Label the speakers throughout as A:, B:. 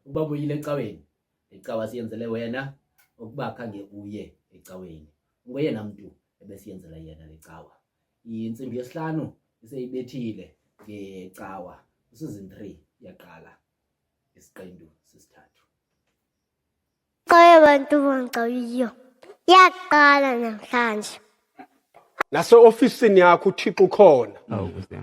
A: ubabuyile ecaweni icawa siyenzele wena ukuba khange uye ecaweni ngoyena muntu ebesiyenzela yena lecawa insimbi yesihlanu iseyibethile ngecawa season 3 yaqala isiqendu sesithathu
B: Kaya bantu bangawiyo yaqala namhlanje
C: Nase-ofisini yakho uThixo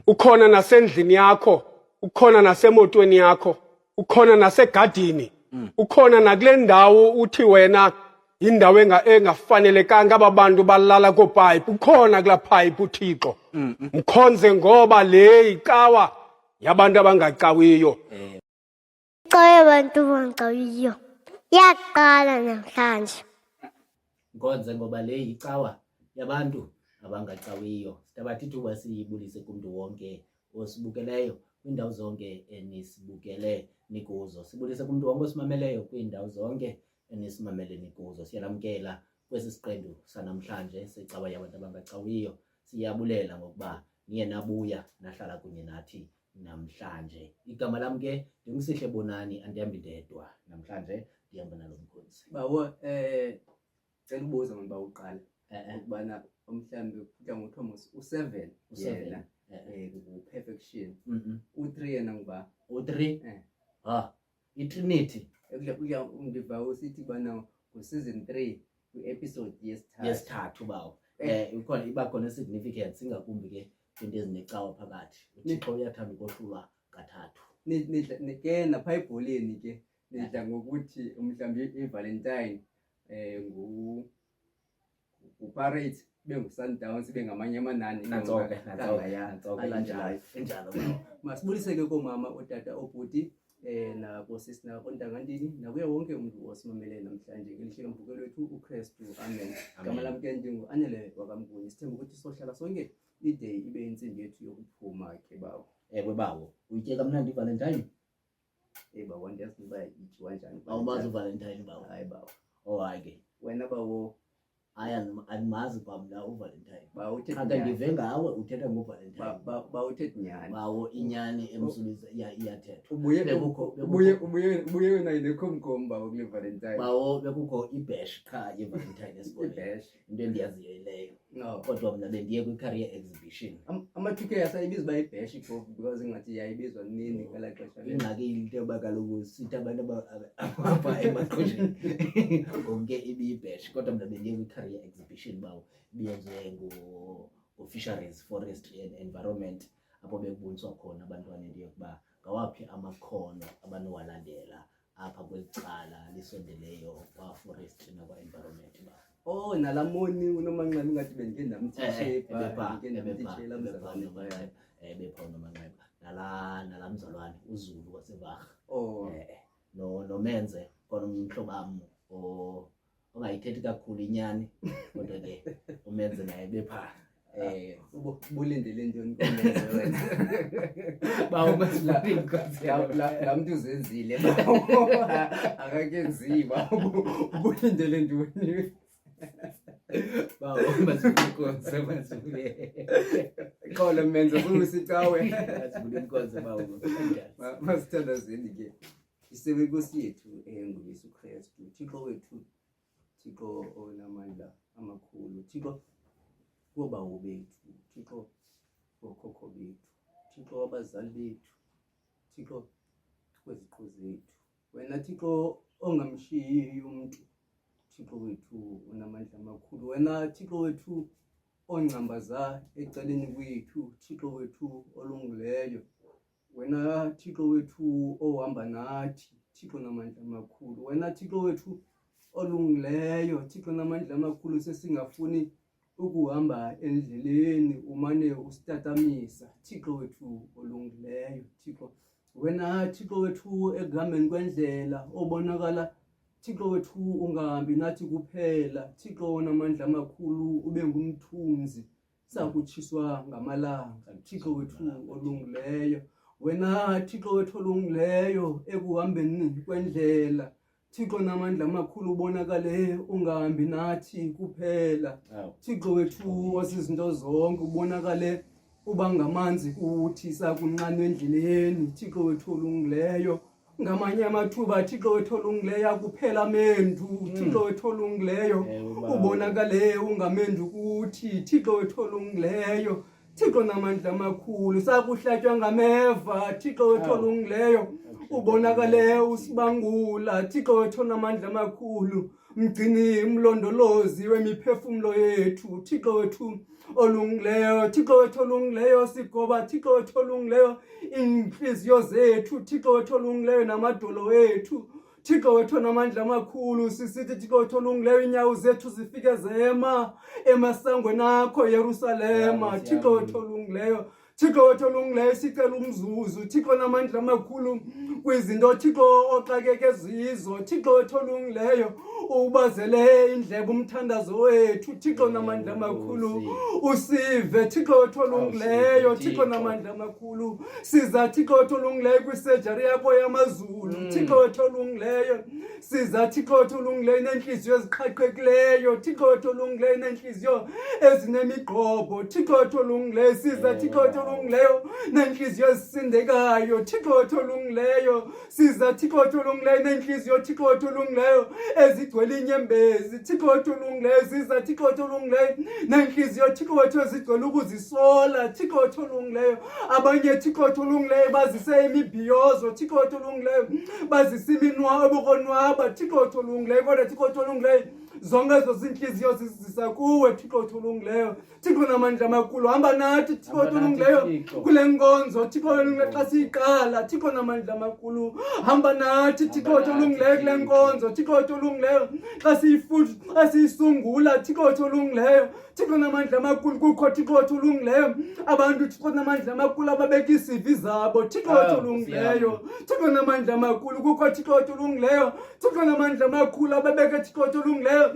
C: ukhona nasendlini yakho ukhona nasemotweni yakho ukhona nasegadini ukhona nakule ndawo uthi wena indawo engafanelekanga ababantu balala kopipe ukhona kula pipe uThixo mkhonze ngoba le icawa yabantu abangacawiyo
B: Kaya bantu bangawiyo yaqala namhlanje
A: nkonze ngoba le icawa yabantu abangacawiyo sidabathi thuba siyibulise kumuntu wonke osibukeleyo kwindawo zonke enisibukele nikuzo sibulise kumuntu wonke osimameleyo kwindawo zonke enisimamele nikuzo siyalamkela kwesi siqendu sanamhlanje secawa yabantu abangacawiyo siyabulela ngokuba niye nabuya nahlala kunye nathi namhlanje igama lami ke ndingusihle Bonani andihambi ndedwa namhlanje ndihamba nalo mkhonzi
D: bawo cela ubuza mina bawuqala ukubana umhlambi kuthiwa ngoThomas u7 yena ku-perfection u3 yena ngoba
A: u3 iTrinity
D: ekuya ngiva usithi bana ku-season 3 ku-episode
A: yesithathu bawo ukhona iba khona significance ingakumbi ke into ezinecawa phakathi uThixo uyathanda ukohlulwa kathathu
D: ke naBhayibhelini ke nidla ngokuthi umhlambi iValentine uPirates benguSundowns bengamanye amanani
A: nanzoke
D: alandelayo
A: enjalo
D: masibulise ke komama otata obhuti nakosisi nakontangantini nakuye wonke umuntu osimamele namhlanje ngelihlelo mvukelo wethu uKristu amen igama lami ke ndingu-Anele wakamnguni sithemba ukuthi sohlala sonke iday ibe insimbi yethu yokuphuma ke bawo
A: bawo uyitye kamnandi iValentine
D: bawo ndiyasiba ithiwa njani
A: awumazi uValentine bawo
D: hayi bawo
A: hayi ke
D: wena bawo
A: animazi kwamna uValentine
D: bawuthethe
A: ake ngive ngawe uthetha ngoValentine
D: bawuthethe nyani
A: bawo inyani emsulisa iyathetha
D: ubuye wena inekhomkhomba kule Valentine
A: bawo bekukho ibash qha yeValentine esikoleni into endiyaziyo leyo kodwa mina bendiye kwi-career exhibition
D: ama-2K asayibiza uba ibash because ngathi yayibizwa nini ngela xesha
A: ingxaki into yoba kaloku sithi abantu apha emaqhosheni onke ibiyibash kodwa mina bendiye kwi-career exhibition bawo ibiyenziwe ngo-Fisheries, Forestry and Environment apho bekuboniswa khona abantwana into yokuba ngawaphi amakhono abanowalandela apha kweli cala lisondeleyo kwa-forestry nakwa-environment ba
D: nalamoni uNomanqeba ngathi bendike ndamthishepha
A: bepha uNomanqeba nala mzalwane uZulu waseVarha nomenze khona umhlobo wami ongayithethi kakhulu inyani kodwa ke umenze naye bepha
D: ubulindele ntoni komenze wena
A: bawo masilapha inkosi
D: la muntu uzenzile akakenziwa ubulindele ntoni
A: bawo masilapha masivule
D: khona menze kuyisicawe
A: masivule inkonzo bawo
D: masithandazeni ke isebe Nkosi yethu nguYesu Kristu Thixo wethu Thixo onamandla amakhulu Thixo wobawo bethu Thixo wokhokho bethu Thixo wabazali bethu Thixo kweziqhu zethu wena Thixo ongamshiyi umuntu Thixo wethu unamandla amakhulu wena Thixo wethu ongcambaza eceleni kwethu Thixo wethu olungileyo wena Thixo wethu ohamba nathi Thixo namandla amakhulu wena Thixo wethu olungileyo Thixo namandla amakhulu sesingafuni ukuhamba endleleni umane usitatamisa Thixo wethu olungileyo Thixo wena Thixo wethu ekuhambeni kwendlela obonakala Thixo wethu ungahambi nathi kuphela Thixo namandla amakhulu ube ngumthunzi sakutshiswa ngamalanga Thixo wethu olungileyo wena Thixo wethu olungileyo ekuhambeni kwendlela Thixo namandla amakhulu ubonakale ungahambi nathi kuphela Thixo wethu wasizinto zonke ubonakale uba ngamanzi kuthi sakunqana endleleni Thixo wethu olungileyo ngamanye amathuba Thixo wethu olungileyo akuphela mendu Thixo wethu olungileyo ubonakale ungamendu kuthi Thixo wethu olungileyo Thixo namandla amakhulu sakuhlatywa ngameva Thixo wethu olungileyo ubonakale usibangula Thixo wethu namandla amakhulu mgcini umlondolozi wemiphefumlo yethu Thixo wethu olungileyo Thixo wethu olungileyo sigoba Thixo wethu olungileyo inhliziyo zethu Thixo wethu olungileyo namadolo ethu Thixo wethu namandla amakhulu sisithi Thixo wethu olungileyo inyawo zethu zifike zema emasangweni akho Yerusalema Thixo wethu olungileyo Thixo wethu olungileyo sicela umzuzu Thixo namandla amakhulu kwizinto Thixo oxakeke zizo Thixo wethu olungileyo ubazele indlebe umthandazo wethu Thixo namandla amakhulu usive Thixo wethu olungileyo Thixo namandla amakhulu siza Thixo wethu olungileyo kwisurgery yakho yamazulu Thixo wethu olungileyo siza Thixo wethu olungileyo nenhliziyo eziqhaqhekileyo Thixo wethu olungileyo nenhliziyo ezinemigqobho Thixo wethu olungileyo siza Thixo wethu olungileyo nenhliziyo ezisindekayo Thixo wethu olungileyo siza Thixo wethu olungileyo nenhliziyo Thixo wethu olungileyo ezigcwele inyembezi Thixo wethu olungileyo siza Thixo wethu olungileyo nenhliziyo Thixo wethu ezigcwele ukuzisola Thixo wethu olungileyo abanye Thixo wethu olungileyo bazise imibhiyozo Thixo wethu olungileyo bazise iminwabo konwaba Thixo wethu olungileyo kodwa Thixo wethu olungileyo zonke ezo zinhliziyo zisisa kuwe Thixo wethu olungileyo Thixo namandla amakhulu hamba nathi Thixo wethu olungileyo kule nkonzo Thixo olungileyo xa siyiqala Thixo namandla amakhulu hamba nathi Thixo wethu olungileyo kule nkonzo Thixo wethu olungileyo xa siyisungula Thixo wethu olungileyo Thixo namandla amakhulu kukho Thixo wethu olungileyo abantu Thixo namandla amakhulu ababeka izivi zabo Thixo wethu olungileyo Thixo namandla amakhulu kukho Thixo wethu olungileyo Thixo namandla amakhulu ababeka Thixo wethu olungileyo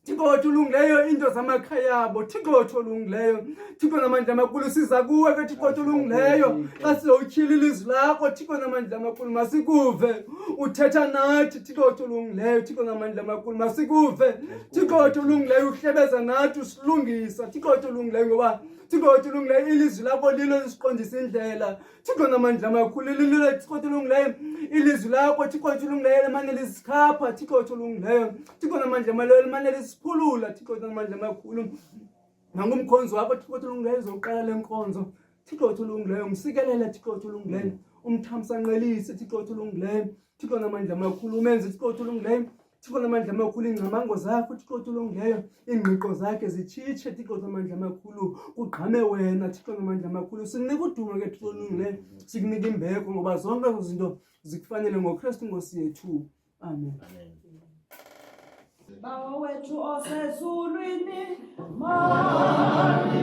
D: Thixo wethu olungileyo into zamakhaya abo Thixo wethu olungileyo Thixo namandla amakhulu siza kuwe ke Thixo wethu olungileyo xa sizotyhila ilizwi lakho Thixo namandla amakhulu masikuve uthetha nathi Thixo wethu olungileyo Thixo namandla amakhulu masikuve Thixo wethu olungileyo uhlebeza nathi usilungisa Thixo wethu olungileyo ngoba Thixo wethu olungileyo ilizwi lakho lilo lisiqondisa indlela Thixo namandla amakhulu lilo Thixo wethu olungileyo ilizwi lakho Thixo wethu olungileyo lemane lisikhapha Thixo wethu olungileyo Thixo namandla amakhulu lemane lisiphulula Thixo wethu namandla amakhulu nangumkhonzo wakho Thixo wethu olungileyo uzoqala lenkonzo Thixo wethu olungileyo umsikelele Thixo wethu olungileyo umthamsanqelise Thixo wethu olungileyo Thixo namandla amakhulu umenze Thixo wethu olungileyo Thixo namandla amakhulu ingcamango zakho Thixo wethu olungileyo ingqiqo zakhe zitshitshe Thixo namandla amakhulu ugqame wena Thixo namandla amakhulu sikunika udumo ke Thixo olungileyo sikunika imbeko ngoba zonke ezo zinto zikufanele ngoKristu Nkosi yethu amen
E: Baba wethu osezulwini mani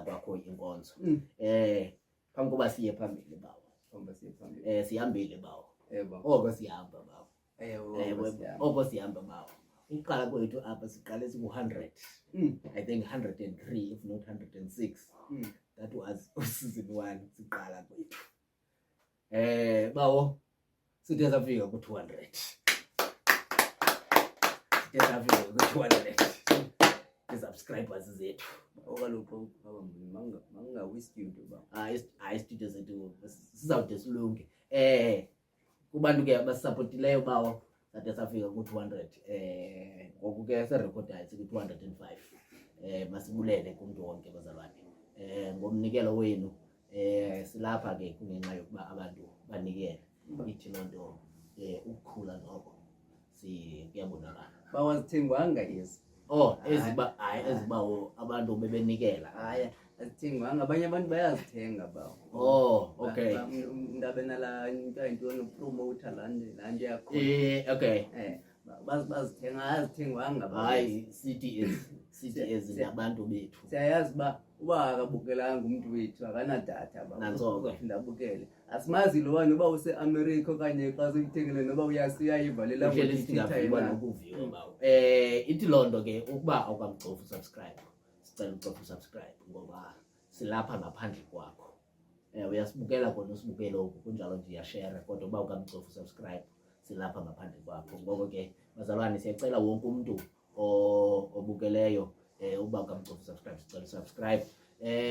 A: ukuqala kwakho inkonzo. Phambi koba siye phambili bawo. Sihambile bawo. Oko sihamba bawo. Oko sihamba bawo. Ukuqala kwethu apha siqale siku-100. I think 103 if not 106. That was season 1 siqala kwethu. Bawo sithe safika ku-200. Sithe safika ku-200 i-subscribers zethu.
D: Okaloku mangingawiski into ba.
A: Hayi studio zethu sizawude silunge. Kubantu ke abasisapotileyo bawo sathe safika ku-200. Ngoku ke serekhodayo siku-205. Masibulele kumntu wonke bazalwane. Ngomnikelo wenu silapha ke kungenxa yokuba abantu banikele. Ithi loo nto ukukhula noko kuyabonakala.
D: Bawazithengwanga ezi.
A: Ezibawo abantu bebenikela.
D: Hayi azithengwanga, abanye abantu bayazithenga bawo.
A: Okay.
D: Ndabe nala into nopromoter lande yakho.
A: Okay.
D: Bazithenga azithengwanga bawo.
A: Hayi city ezi nabantu bethu.
D: Siyayazi ba uba akabukelanga umuntu wethu akanadata bawo. Uzophinda abukele. Asimazi lo wani uba use-America okanye xa suyithengele noba uyayivalela
A: uhleli singaviwa nokuviwa bawo. Ithi loo nto ke ukuba awukamcofa usubscribe, sicela ucofa usubscribe ngoba silapha ngaphandle kwakho. Uyasibukela khona usibukele oku kunjalo nje uyashare, kodwa uba awukamcofa usubscribe silapha ngaphandle kwakho. Ngoko ke bazalwane siyacela wonke umuntu obukeleyo uba awukamcofa usubscribe sicela usubscribe.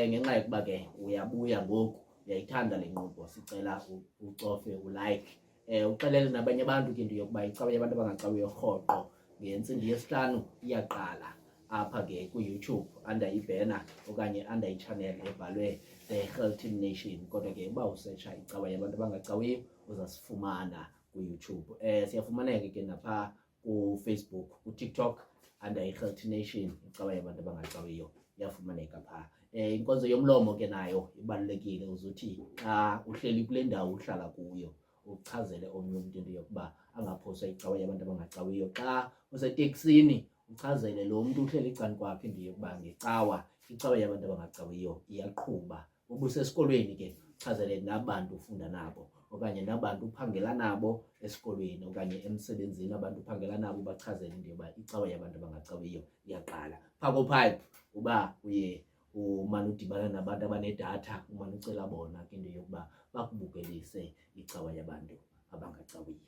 A: Ngenxa yokuba ke uyabuya ngoku uyayithanda le nkqubo, sicela ucofe ulike. Uxelele nabanye abantu ke into yokuba icawa yabantu abangacawiyo rhoqo ngentsimbi yesihlanu iyaqala apha ke ku-YouTube under ibhena okanye under ichannel ebhalwe The Hilton Nation. Kodwa ke uba usetsha icawa yabantu abangacawiyo uzasifumana ku-YouTube. Siyafumaneka ke napha ku-Facebook, ku-TikTok under iHilton Nation, icawa yabantu abangacawiyo iyafumaneka pha. Inkonzo yomlomo ke nayo ibalulekile. Uzuthi xa uhleli kule ndawo uhlala kuyo uchazele omnye umuntu into yokuba angaphoswa icawa yabantu abangacawiyo. Xa useteksini uchazele lo muntu uhleli ecani kwakhe into yokuba ngecawa icawa yabantu abangacawiyo iyaqhuba. Ubusesikolweni ke uchazele nabantu ufunda nabo okanye nabantu uphangela nabo esikolweni okanye emsebenzini, abantu uphangela nabo bachazele into yokuba icawa yabantu abangacawiyo iyaqala. Phako pipe uba uye umane udibana nabantu abanedatha, umane ucela bona ke into yokuba bakubukelise icawa yabantu abangacawiyo.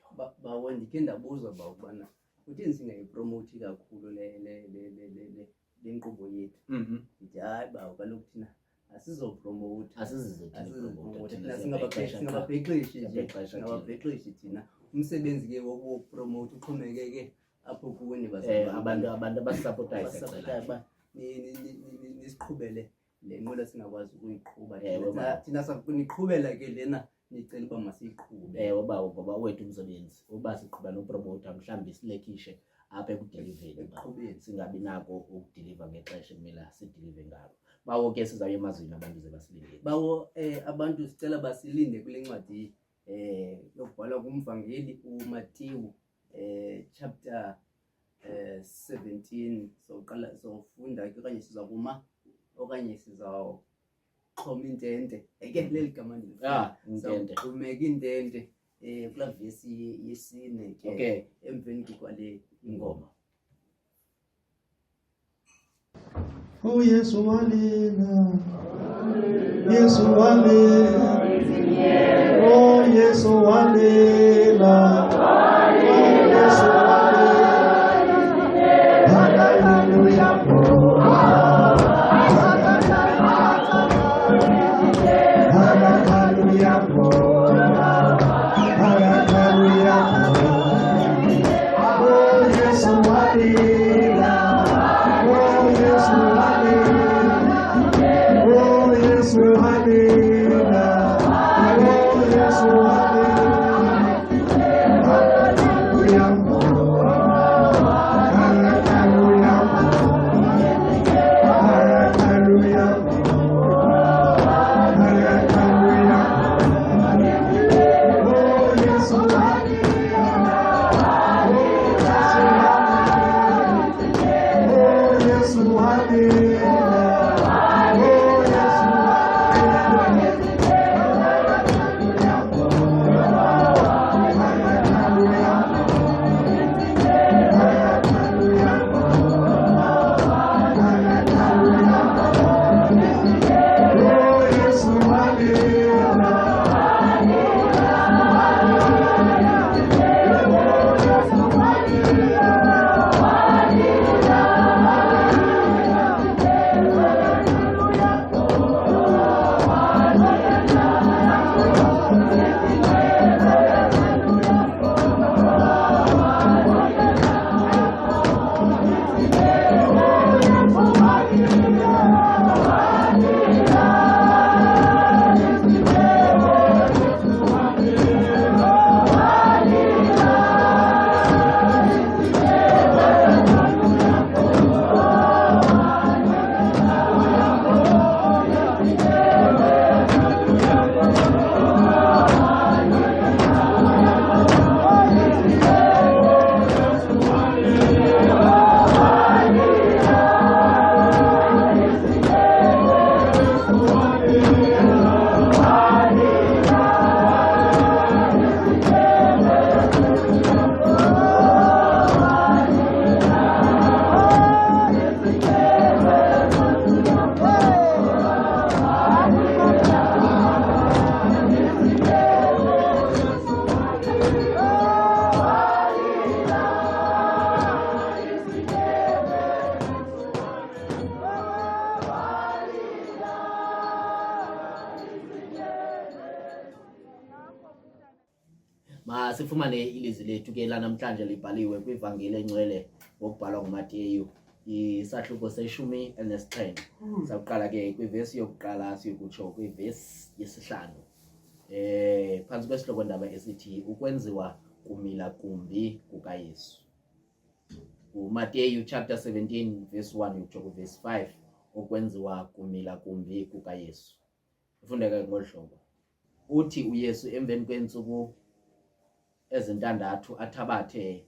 D: Bawo ndikhe ndabuzwa ba ukubana kutheni singayipromote kakhulu le nkqubo yethu. Ndithi hayi bawo kaloku thina asizopromote, thina singababhexeshi thina. Umsebenzi ke wokupromote uxhomekeke apho kuni
A: abantu abasisapotayo
D: ba nisiqhubele le nqola singakwazi ukuyiqhuba. Thina sakuniqhubela ke lena nicela uba masiyiqhube.
A: Bawo ngoba wethu umsebenzi uba siqhuba nopromota mhlawumbi silekishe apha ekudeliveni singabi nako ukudiliva ngexesha ekumela sidilive ngalo. Bawo ke sizawuya emazweni abantu ze basilinde.
D: Bawo abantu sicela basilinde kule ncwadi yokubhalwa kumvangeli uMateyu chapter 17. Soqala sofunda ke okanye sizakuma okanye sizawuxhoma intente ke leli gama ndilo.
A: Intente
D: umeka intente kula vesi yesine ke emveni kwale ingoma.
F: Yesu walila, Yesu walila, Yesu walila, Yesu walila, hallelujah.
A: Masifumane ilizwi lethu ke lanamhlanje libhaliwe kwivangeli engcwele ngokubhalwa nguMateyu isahluko seshumi enesixhenxe. Sawuqala ke kwivesi yokuqala siyokutsho kwivesi yesihlanu. Phansi kwesihloko ndaba esithi ukwenziwa kumila kumbi kukaYesu. uMateyu chapter 17 verse 1 ukutsho kuverse 5, ukwenziwa kumila kumbi kukaYesu. Ifundeka ngolu hlobo. Uthi uYesu emveni kweentsuku ezintandathu athabathe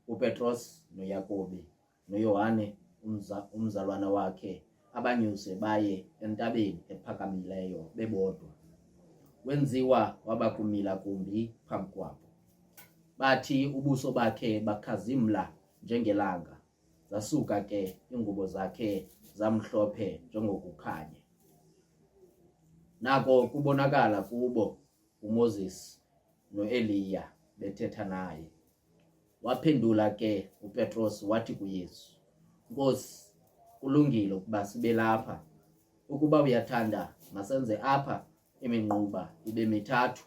A: uPetros noYakobi noYohane umzalwana wakhe abanyuse baye entabeni ephakamileyo bebodwa. Wenziwa waba kumila kumbi phambi kwabo. Bathi ubuso bakhe bakhazimla njengelanga, zasuka ke ingubo zakhe zamhlophe njengokukhanya. Nako kubonakala kubo uMoses noEliya bethetha naye. Waphendula ke uPetros wathi kuYesu, Nkosi, kulungile ukuba sibe lapha. Ukuba uyathanda masenze apha iminquba ibe mithathu,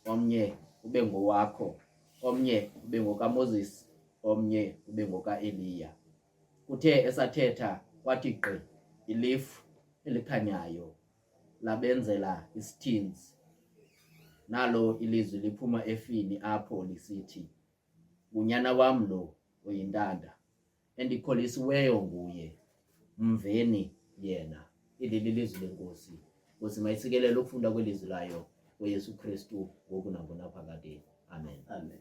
A: omnye ube ngowakho, omnye ube ngokaMoses, omnye ube ngokaEliya. Kuthe esathetha kwathi gqi ilifu elikhanyayo labenzela isithinzi. Nalo ilizwi liphuma efini apho lisithi, Ngunyana wam lo oyintanda, endikholisiweyo nguye, mveni yena. Ili lilizwi lenkosi. Nkosi mayisikelele ukufunda kwelizwi layo uYesu Kristu ngoku nangonaphakade. Amen.
D: Amen.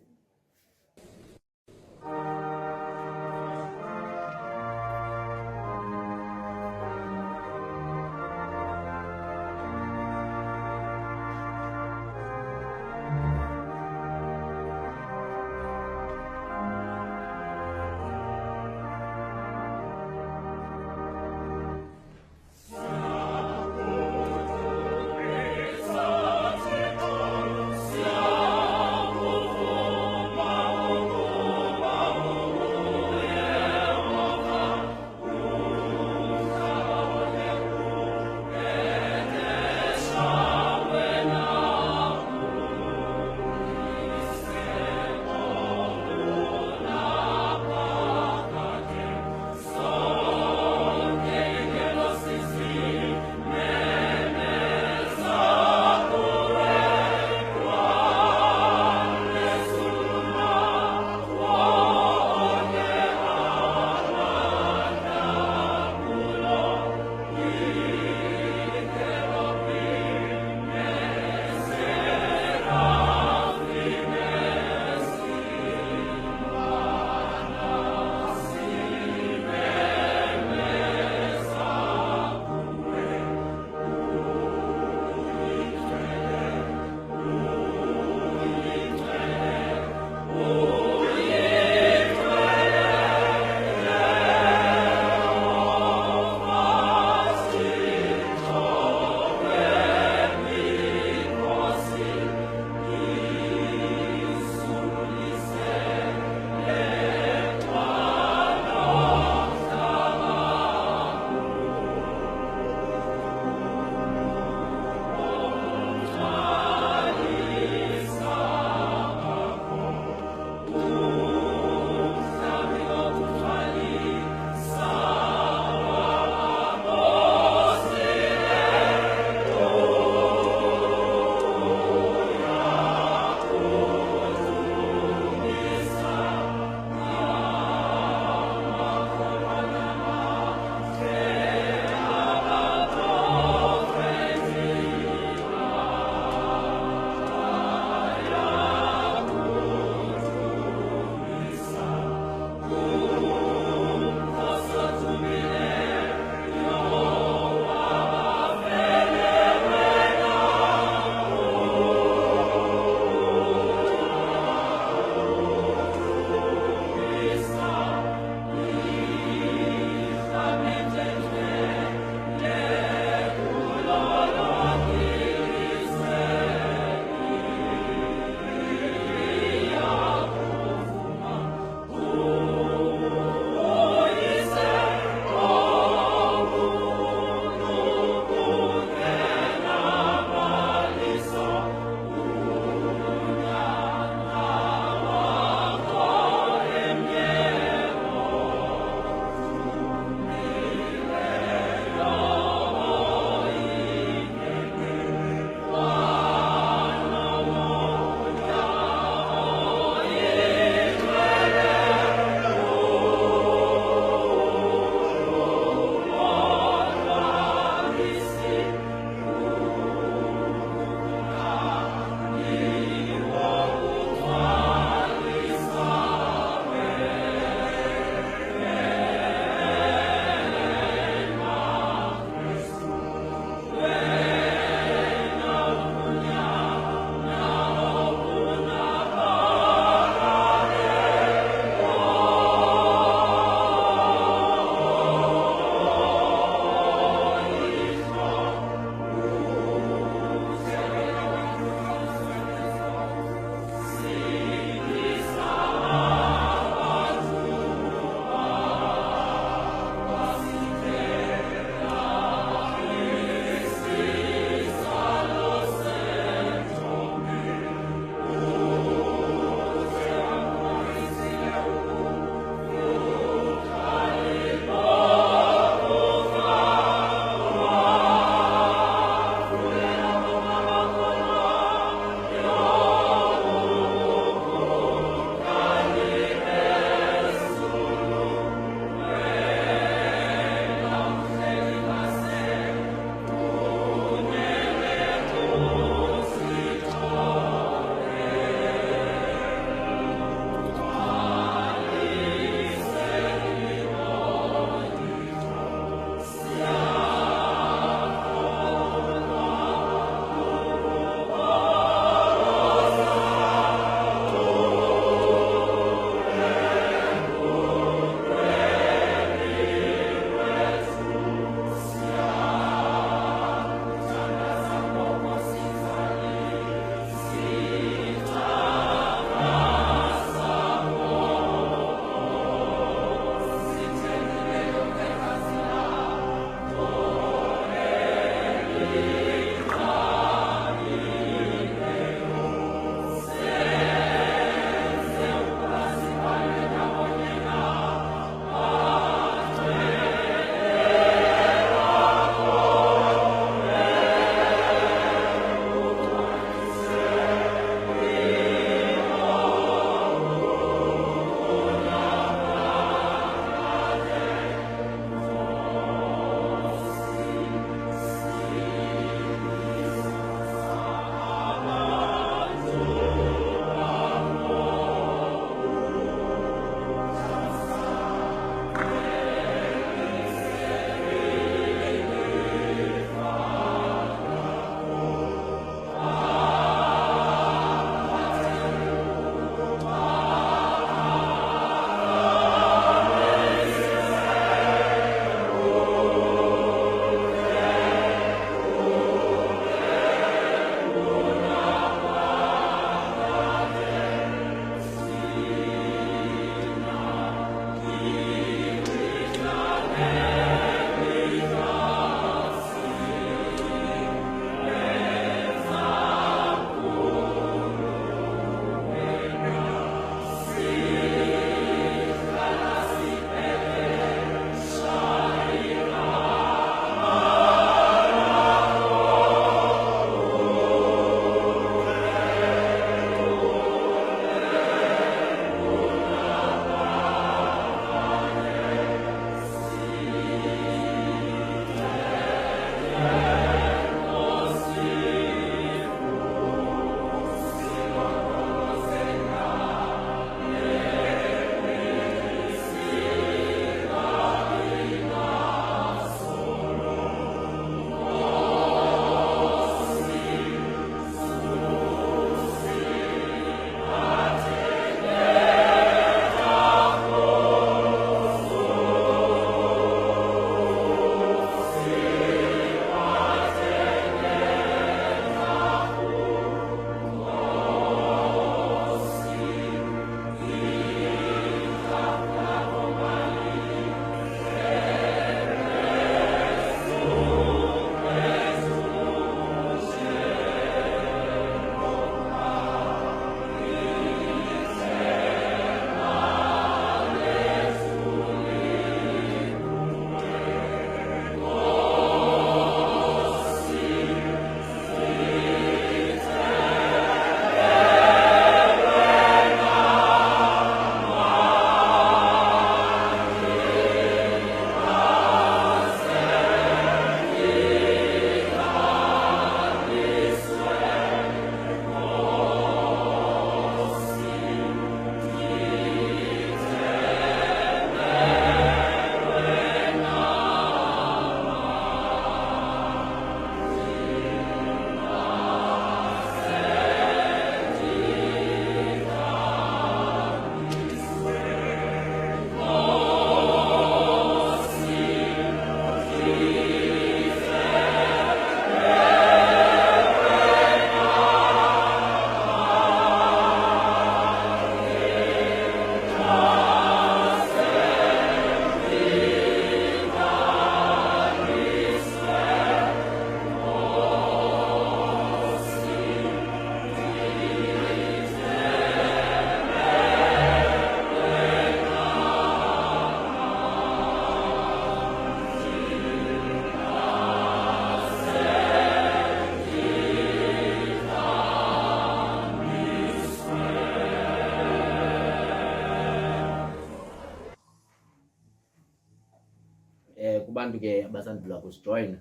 A: abantu ke abasandula kusijoyina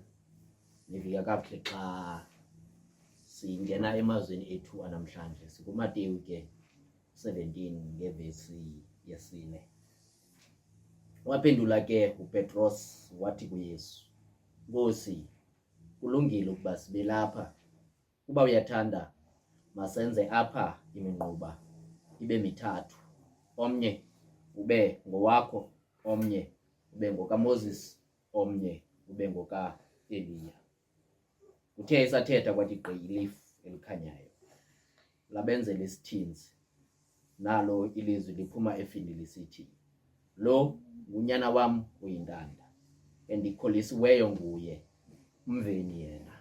A: nivika kakuhle xa singena emazweni ethu anamhlanje. SikuMateyu ke 17 ngevesi yesine. Waphendula ke uPetros wathi kuYesu, Nkosi, kulungile ukuba sibe lapha. Kuba uyathanda masenze apha iminquba ibe mithathu, omnye ube ngowakho, omnye ube ngokaMoses, omnye ube ngoka-Eliya. Uthe esathetha kwathi gqi ilifu elikhanyayo, labenzela isithinzi, nalo ilizwi liphuma efini lisithi, Lo ngunyana wam oyintanda, endikholisiweyo nguye, mveni yena.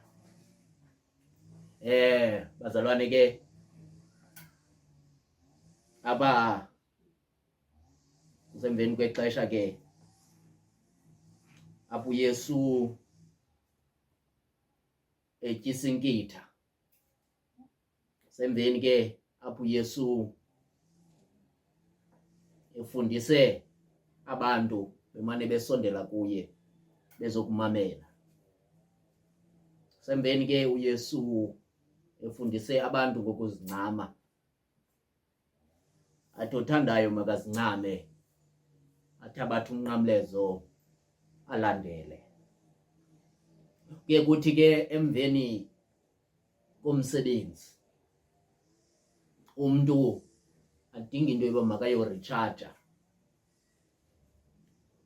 A: Bazalwane ke apha kusemveni kwexesha ke apho uYesu etyisa inkitha, semveni ke apho uYesu efundise abantu bemane besondela kuye bezokumamela. Semveni ke uYesu efundise abantu ngokuzincama, athi othandayo makazincame, athi abathi umnqamlezo alandele. Kuye kuthi ke emveni komsebenzi umuntu adinga into yoba makayorecharger.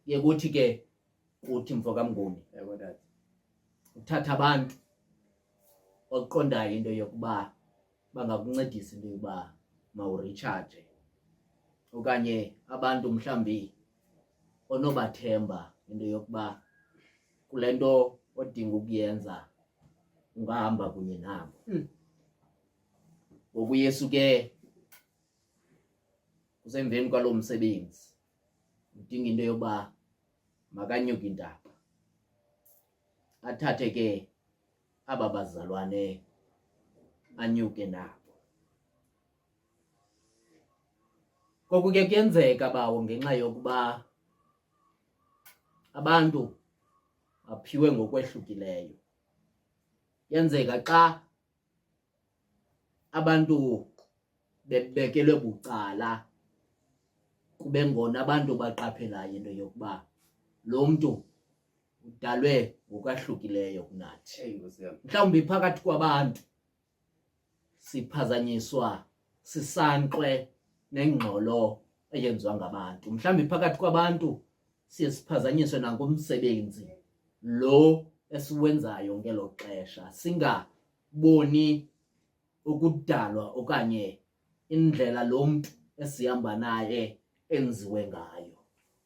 A: Kuye kuthi ke uthi mfo kaMnguni uthatha abantu oqondayo into yokuba bangakuncedisa into yokuba mawurecharge, okanye abantu mhlambi onobathemba into yokuba kule nto odinga ukuyenza ungahamba kunye nabo. Ngoku uYesu ke kusemveni kwalo msebenzi udinga into yokuba makanyuke intaba, athathe ke aba bazalwane anyuke nabo. Koku ke kuyenzeka bawo ngenxa yokuba abantu baphiwe ngokwehlukileyo. Yenzeka xa abantu bebekelwe bucala, kube ngona abantu baqaphelayo into yokuba lo mntu udalwe ngokwahlukileyo kunathi. Mhlawumbi phakathi kwabantu siphazanyiswa sisankxwe nengxolo eyenziwa ngabantu. Mhlawumbi phakathi kwabantu siye siphazanyiswe nangumsebenzi lo esiwenzayo ngelo xesha, singaboni ukudalwa okanye indlela lo mntu esihamba naye enziwe ngayo.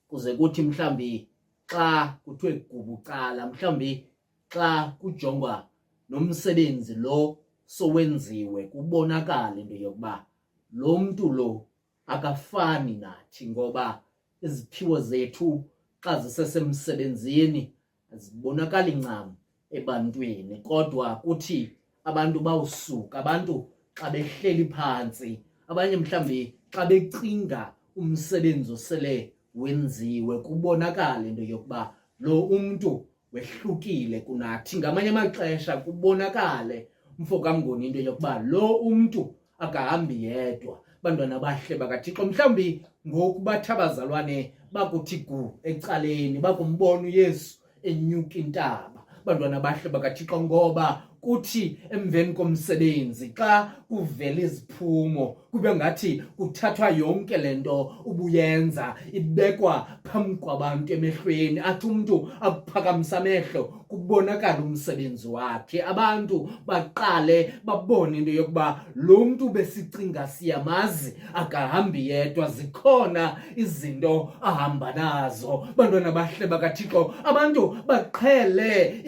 A: Kuze kuthi mhlawumbi xa kuthiwe gubucala, mhlawumbi xa kujongwa nomsebenzi lo sowenziwe, kubonakala into yokuba lo mntu lo akafani nathi, ngoba iziphiwo zethu xa zisesemsebenzini azibonakali ncam ebantwini, kodwa kuthi abantu bawusuka, abantu xa behleli phantsi, abanye mhlawumbi xa becinga umsebenzi osele wenziwe, kubonakala into yokuba lo umntu wehlukile kunathi. Ngamanye amaxesha kubonakale mfo kaMnguni into yokuba lo umntu akahambi yedwa. Bantwana bahle bakaThixo, mhlawumbi ngoku bathi abazalwane bakuthi gu ecaleni bakumbona uYesu enyuka intaba, bantwana bahle bakaThixo, ngoba kuthi emveni komsebenzi xa kuvela iziphumo kube ngathi kuthathwa yonke le nto ubuyenza ibekwa phambi kwabantu emehlweni, athi umntu akuphakamisa amehlo kubonakala umsebenzi wakhe. Abantu baqale babone into yokuba lo mntu besicinga siyamazi akahambi yedwa, zikhona izinto ahamba nazo. Bantwana bahle bakaThixo, abantu baqhele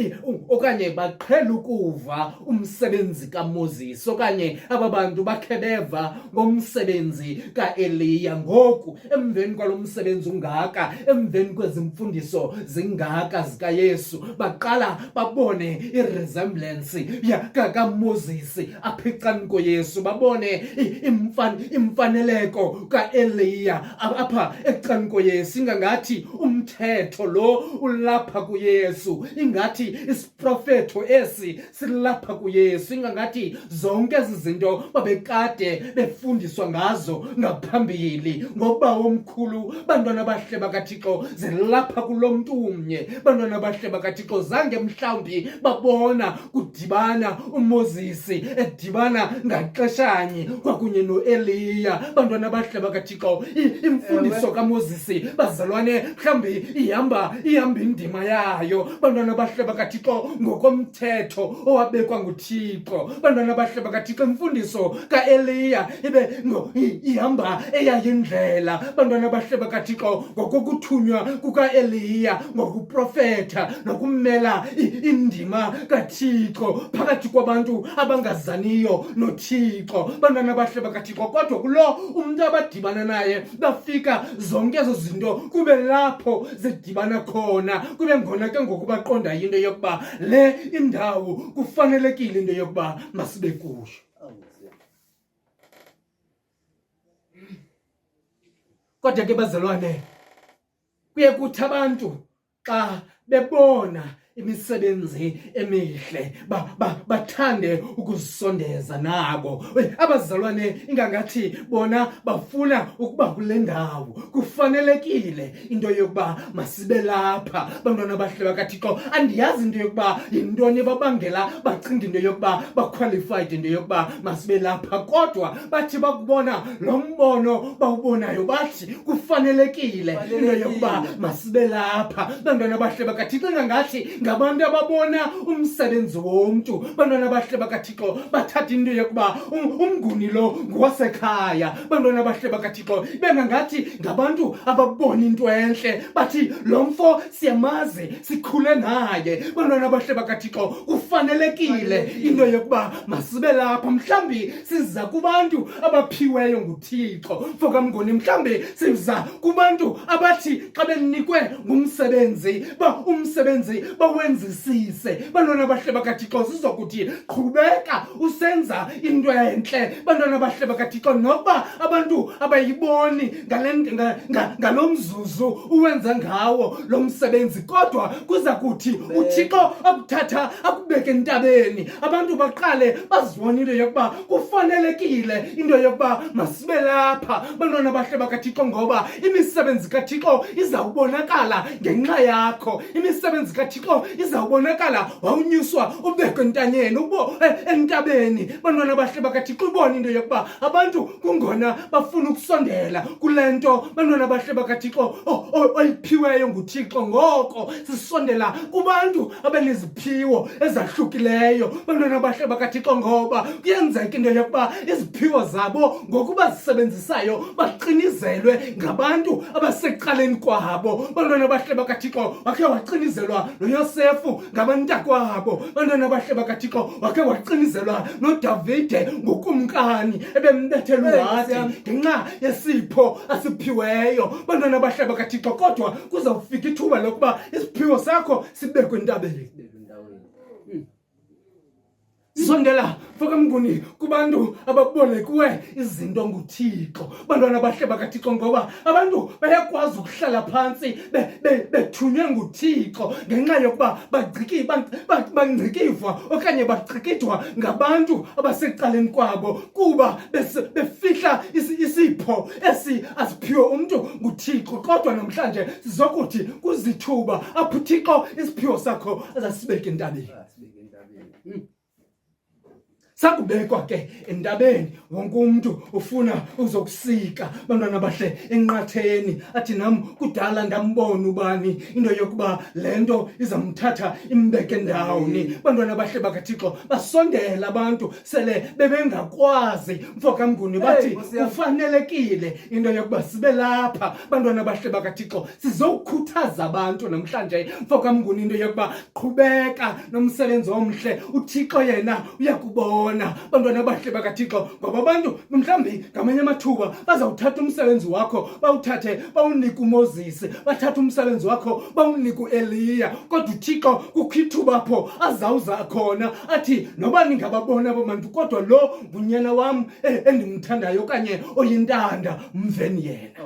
A: okanye baqhele ukuva beva umsebenzi kaMoses okanye aba bantu bakhe beva ngomsebenzi kaEliya. Ngoku emveni kwalomsebenzi ungaka, emveni kwezimfundiso zingaka zikaYesu, baqala babone iresemblance kaMoses apha ecaleni koYesu, babone imfaneleko kaEliya apha ecaleni koYesu. Ingangathi umthetho lo ulapha kuYesu, ingathi isiprofetho esi silapha kuYesu, ingangathi zonke ezi zinto babekade befundiswa ngazo ngaphambili ngoba omkhulu. Bantwana bahle bakaThixo, zilapha kulo mntu umnye. Bantwana bahle bakaThixo, zange mhlawumbi babona kudibana uMoses edibana ngaxeshanye kwakunye noEliya. Bantwana bahle bakaThixo, imfundiso kaMoses bazalwane mhlawumbi ihamba indima yayo. Bantwana bahle bakaThixo, ngokomthetho owabekwa nguThixo. Bantwana bahle bakaThixo, imfundiso kaEliya ibe ihamba eyayindlela. Bantwana bahle bakaThixo, ngokukuthunywa kukaEliya, ngokuprofetha nokumela indima kaThixo phakathi kwabantu abangazaniyo noThixo. Bantwana bahle bakaThixo, kodwa kulo umntu abadibana naye bafika zonke ezo zinto kube lapho zidibana khona, kube ngona ke ngoku baqonda into yokuba le indawo kufanelekile into yokuba masibe kuyo. Kodwa ke bazalwane, kuye kuthi abantu xa bebona imisebenzi emihle bathande ukuzisondeza nabo. Abazalwane, ingangathi bona bafuna ukuba kule ndawo, kufanelekile into yokuba masibe lapha. Bantwana bahle bakaThixo, andiyazi into yokuba yintoni babangela bacinga into yokuba baqualified into yokuba masibe lapha, kodwa bathi bakubona lo mbono bawubonayo bathi kufanelekile into yokuba masibe lapha. Bantwana bahle bakaThixo, ingangathi ngabantu ababona umsebenzi womntu. Bantwana bahle bakaThixo, bathatha into yokuba umnguni lo ngwasekhaya. Bantwana bahle bakaThixo, bengangathi ngabantu ababona into enhle, bathi lo mfo siyamazi, sikhule naye. Bantwana bahle bakaThixo, kufanelekile into yokuba masibe lapha. Mhlawumbi siza kubantu abaphiweyo nguThixo fokamnguni, mhlawumbi siza kubantu abathi xa benikwe ngumsebenzi umsebenzi bawenzisise. Bantwana bahle bakaThixo, sizokuthi qhubeka usenza into enhle. Bantwana bahle bakaThixo, nokuba abantu abayiboni ngalo mzuzu uwenza ngawo lo msebenzi, kodwa kuza kuthi uThixo akuthatha akubeke entabeni, abantu baqale bazibona into yokuba kufanelekile into yokuba masibe lapha. Bantwana bahle bakaThixo, ngoba imisebenzi kaThixo izawubonakala ngenxa yakho. Imisebenzi kaThixo izawubonakala wawunyuswa ubekwe entanyeni entabeni. Bantwana bahle bakaThixo, ibona into yokuba abantu kungona bafuna ukusondela kule nto. Bantwana bahle bakaThixo oyiphiweyo nguThixo, ngoko sisondela kubantu abaneziphiwo ezahlukileyo. Bantwana bahle bakaThixo, ngoba kuyenzeka into yokuba iziphiwo zabo ngokuba zisebenzisayo baqinizelwe ngabantu abasecaleni kwabo. Bantwana bahle bakaThixo, wakhe waqinizelwa noYosefu ngabantakwabo. Bantwana bahle bakaThixo, wakhe waqinizelwa noDavide ngokumkani ebembethela uHati ngenxa yesipho asiphiweyo. Bantwana bahle bakaThixo, kodwa kuzawufika ithuba lokuba isiphiwo sakho sibekwe entabeni. Sondela fokamnguni kubantu ababolekwe izinto nguThixo. Bantwana bahle bakaThixo, ngoba abantu bayakwazi ukuhlala phansi bethunywe nguThixo ngenxa yokuba bangcikivwa okanye bacikidwa ngabantu abasecaleni kwabo, kuba befihla isipho esi asiphiwe umntu nguThixo. Kodwa namhlanje sizokuthi kuzithuba apho uThixo isiphiwo sakho azasibeka entabeni.
C: sakubekwa ke entabeni wonke umuntu ufuna uzokusika bantwana bahle enqatheni athi nam kudala ndambona ubani into yokuba lento izamthatha imbeke ndawoni bantwana bahle bakaThixo basondela abantu sele bebengakwazi mfokamnguni bathi kufanelekile into yokuba sibe lapha bantwana bahle bakaThixo sizokukhuthaza abantu namhlanje mfokamnguni into yokuba qhubeka nomsebenzi omhle uThixo yena uyakubona bantwana bahle bakaThixo ngoba abantu mhlawumbi ngamanye amathuba bazawuthatha umsebenzi wakho bawuthathe bawunike uMoses bathatha umsebenzi wakho bawunike uEliya kodwa uThixo kukhithuba apho azawuza khona athi noba ningababona abantu kodwa lo ngunyana wami endimthandayo okanye oyintanda mveni yena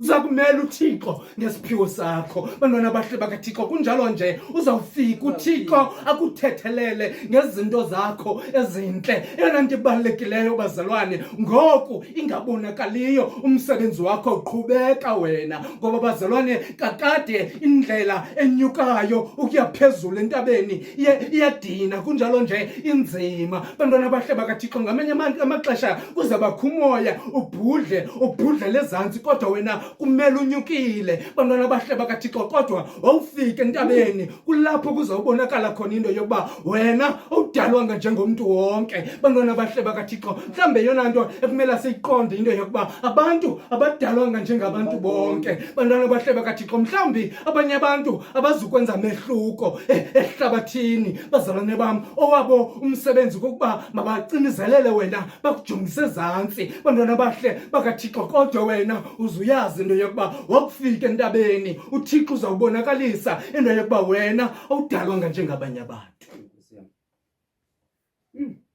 C: uzakumela uThixo ngesiphiwo sakho bantwana bahle bakaThixo kunjalo nje uzawufika uThixo akuthethelele ngezinto zakho ezinhle eyona nto ibalulekileyo bazalwane ngoku ingabonakaliyo umsebenzi wakho uqhubeka wena ngoba bazalwane kakade indlela enyukayo ukuya phezulu entabeni iyadina kunjalo nje inzima bantwana bahle bakaThixo ngamanye amaxesha kuzabakho umoya ubhudle lezantsi kodwa wena kumele unyukile bantwana bahle bakaThixo kodwa wawufika entabeni kulapho kuzawubonakala khona into yokuba wena awudalwanga njengomuntu wonke bantwana bahle bakaThixo mhlambe yona nto ekumele siyiqonde into yokuba abantu abadalwanga njengabantu bonke bantwana bahle bakaThixo mhlambi abanye abantu abazukwenza mehluko ehlabathini bazalwane bam owabo umsebenzi kokuba mabacinizelele wena bakujongise ezantsi bantwana bahle bakaThixo kodwa wena uzuyazi into yokuba wakufika entabeni uThixo uzawubonakalisa into yokuba wena awudalwanga njengabanye abantu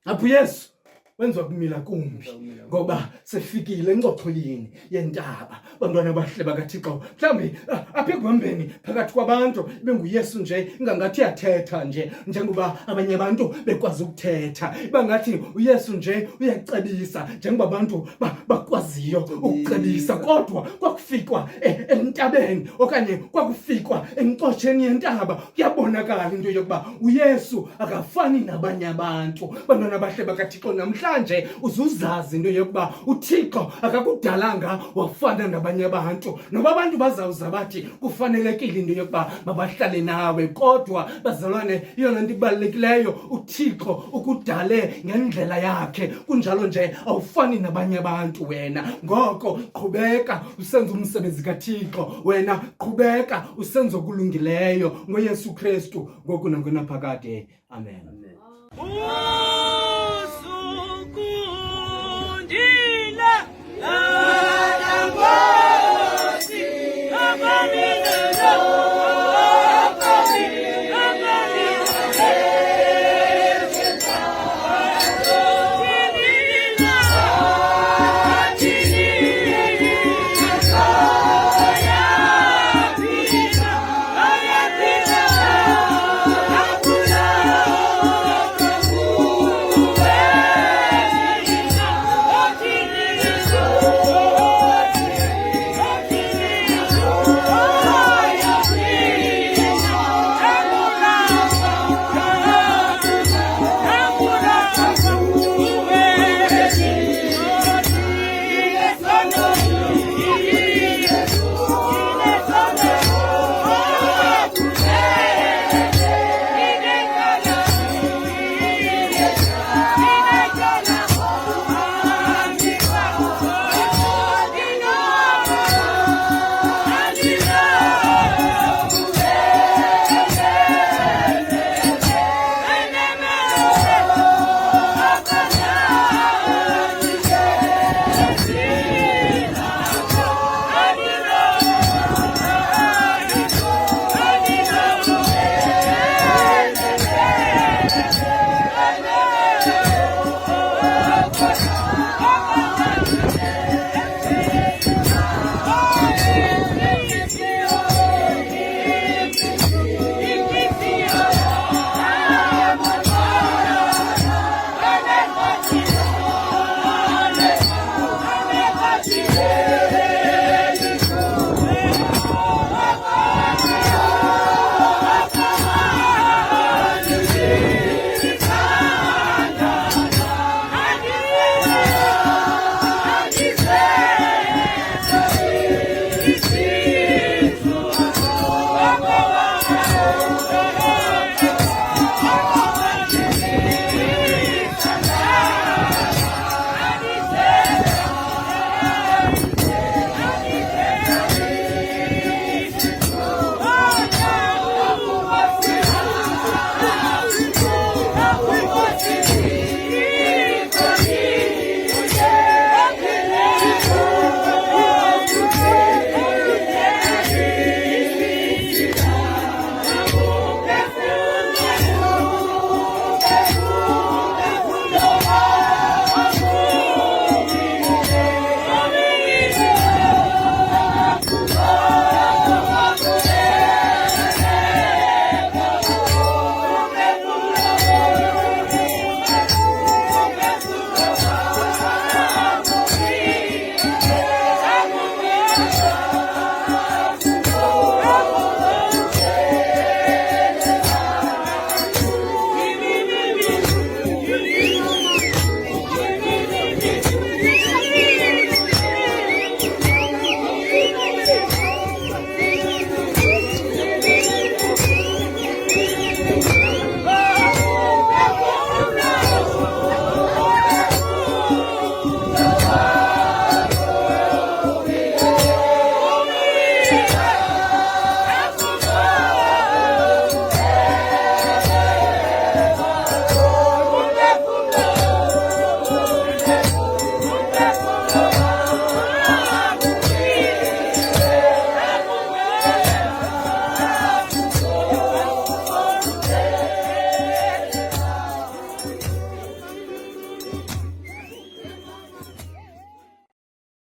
C: apho Yesu wenza kumila kumbi ngoba sefikile engcoxolini yentaba bantwana bahle bakaThixo mhlambi apha ekuhambeni phakathi kwabantu benguYesu nje ingangathi yathetha nje njengoba abanye abantu bekwazi ukuthetha bangathi uYesu nje uyacebisa njengoba abantu bakwaziyo ukucebisa kodwa kwakufikwa entabeni okanye kwakufikwa encosheni yentaba kuyabonakala into yokuba uYesu akafani nabanye abantu bantwana bahle bakaThixo namhlanje uzuzazi into yokuba uThixo akakudalanga wafana nabanye abantu noba abantu bazawuza bathi kufanelekile into yokuba mabahlale nawe kodwa bazalwane iyona nto ibalulekileyo uThixo ukudale ngendlela yakhe kunjalo nje awufani nabanye abantu wena ngoko qhubeka usenza umsebenzi kaThixo wena qhubeka usenza okulungileyo ngoYesu Kristu ngoku nangonaphakade amen.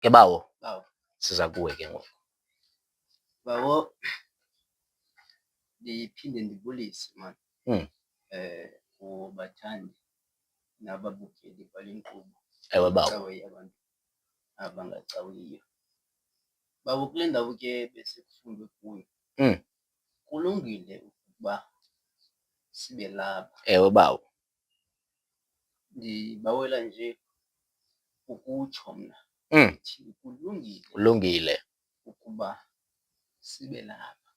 A: Ke bawo
D: Bawo.
A: siza kuwe ke ngoku.
D: Bawo, ndiphinde ndibulise man. Kubathandi nababukeli bale nkqubo.
A: Ewe bawo.
D: Cawe yabantu abangacawiyo. Bawo, kule ndawo ke bese kufundwe kuyo. Kulungile ukuba sibe lapha.
A: Ewe bawo.
D: Ndibawela nje ukutsho mna.
A: Kulungile
D: ukuba sibe lapha.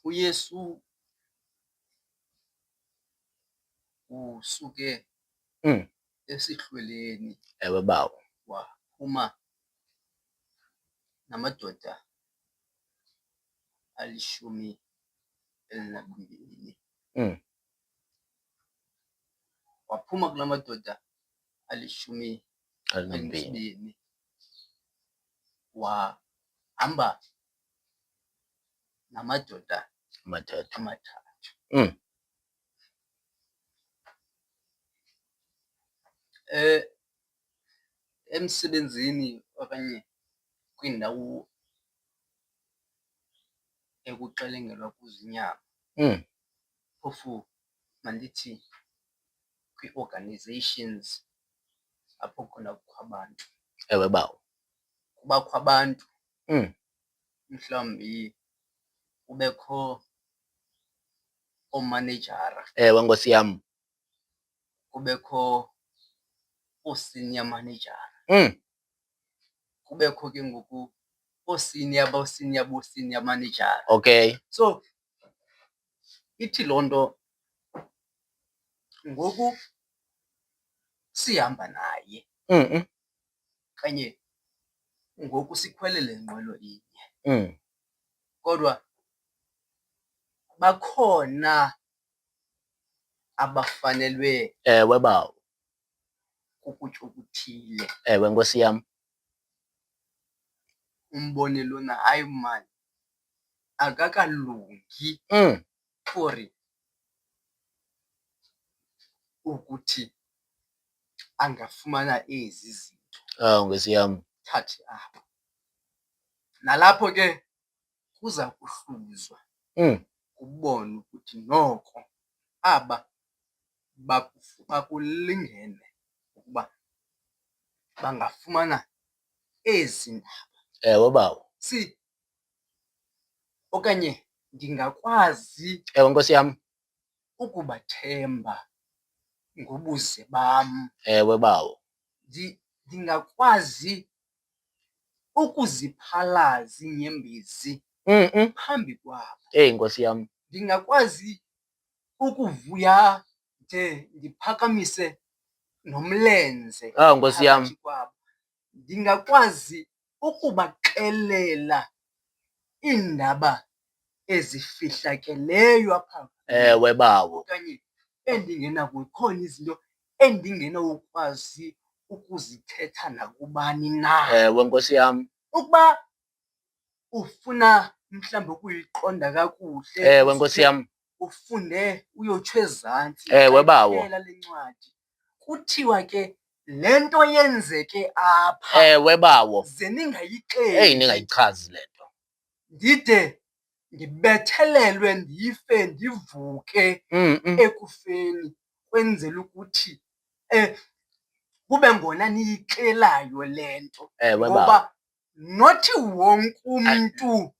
D: uYesu usuke esihlweleni.
A: Ewe bawo.
D: Waphuma namadoda 12. Waphuma kula madoda 12. Wahamba namadoda amathathu. Emsebenzini okanye kwindawo ekuxelengelwa kuzo inyama. Phofu mandithi kwi-organizations apho khona kukho abantu.
A: Ewe bawo.
D: Kubakho abantu. Mhlawumbi kubekho oomanejara.
A: Ewe nkosi yam.
D: Kubekho oo-senior manejara. Kubekho ke ngoku oo-senior manejara.
A: Okay.
D: So ithi loo nto ngoku sihamba naye kanye ngoku sikhwele le nqwelo inye. Kodwa bakhona abafanelwe.
A: Ewe bawo.
D: Kukutya okuthile.
A: Ewe nkosi yam.
D: Umbone lona hayi mani akakalungi for ukuthi angafumana ezi zinto.
A: Nkosi yam.
D: Thathe apha. Nalapho ke kuza kuhluzwa. Kubonwe ukuthi noko aba bakulingene ukuba bangafumana ezi ndaba.
A: Ewe bawo.
D: Okanye ndingakwazi.
A: Ewe nkosi yam.
D: Ukubathemba ngobuze bam.
A: Ewe bawo.
D: Ndingakwazi ukuziphalaza iinyembezi phambi kwabo.
A: Nkosi yam.
D: Ndingakwazi ukuvuya nje ndiphakamise nomlenze.
A: Nkosi yam.
D: Ndingakwazi ukubaxelela iindaba ezifihlakeleyo apha.
A: Ewe bawo.
D: Okanye khona izinto endingenawukwazi ukuzithetha nakubani na.
A: Ewe nkosi yam.
D: Ukuba ufuna mhlawumbi ukuyiqonda kakuhle.
A: Ewe nkosi yam.
D: Ufunde uyotsho ezantsi.
A: Ewe bawo.
D: Le ncwadi kuthiwa ke le nto yenzeke apha.
A: Ewe bawo.
D: Ze ningayixeli.
A: Ningayichazi le nto.
D: Ndide ndibethelelwe ndife ndivuke ekufeni kwenzela ukuthi kube ngona niyixelayo le nto.
A: Ewe bawo.
D: Ngoba nothi wonke umntu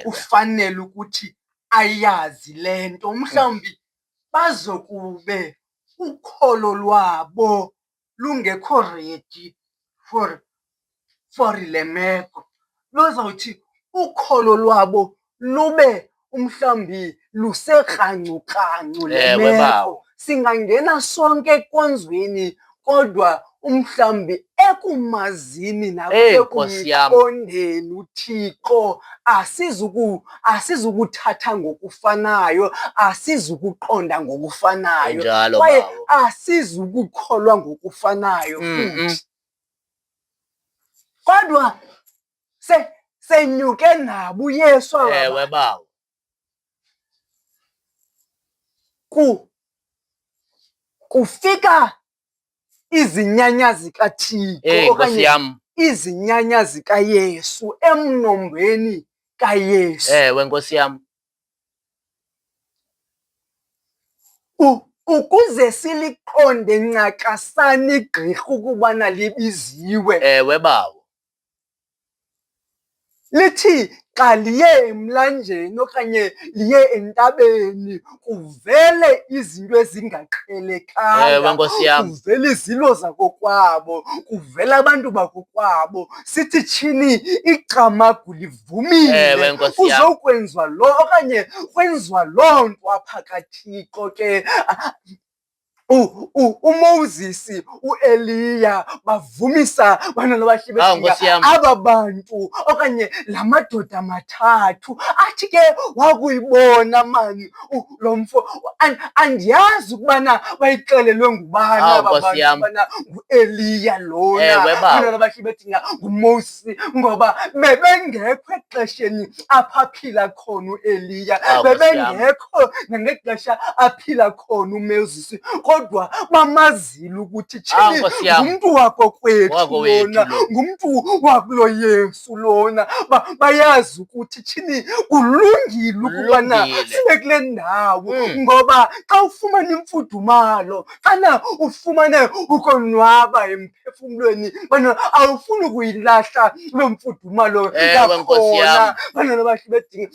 D: ufanele ukuthi ayazi le nto. Mhlawumbi bazokube ukholo lwabo lungekho ready for le meko. Lozawuthi ukholo lwabo lube mhlawumbi lusekrancukancu le meko. Singangena sonke enkonzweni kodwa mhlawumbi ekumazini nasekumqondeni uThixo asizukuthatha ngokufanayo, asizukuqonda ngokufanayo, kwaye asizukukholwa ngokufanayo futhi. Kodwa senyuke nabo uYesu.
A: Ewe bawo.
G: kufika izinyanya zikaThixo okanye izinyanya zikaYesu emnombeni kaYesu.
A: Ewe Nkosi yam.
G: Ukuze siliqonde ncakasana igqirha ukubana libiziwe.
A: Ewe bawo.
G: Lithi xa liye emlanjeni okanye liye entabeni kuvele izinto ezingaqhelekanga.
A: Ewe Nkosi yam.
G: Kuvele izilo zakokwabo, kuvele abantu bakokwabo. Sithi tshini igcamagu livumile.
A: Ewe Nkosi yam.
G: Uzokwenziwa lo okanye kwenziwa loo nto apha kaThixo ke. uMoses, uEliya bavumisa bantwana bahle bethi aba bantu okanye la madoda mathathu. Athi ke wakuyibona mani lo mfo, andiyazi ukubana bayixelelwe ngubani aba bantu ubana nguEliya lona, bantwana bahle bethi nguMoses, ngoba bebengekho exesheni apha aphila khona uEliya, bebengekho nangexesha aphila khona uMoses, kodwa bamazile ukuthi tshini ngumntu wako kwethu lona, ngumntu wakulo Yesu lona. Bayazi ukuthi tshini kulungile ukubana sibe kule ndawo, ngoba xa ufumana imfudumalo, xana ufumane ukonwaba emphefumlweni, bana awufuni ukuyilahla lo mfudumalo yakhona. Bantwana bahle bedinga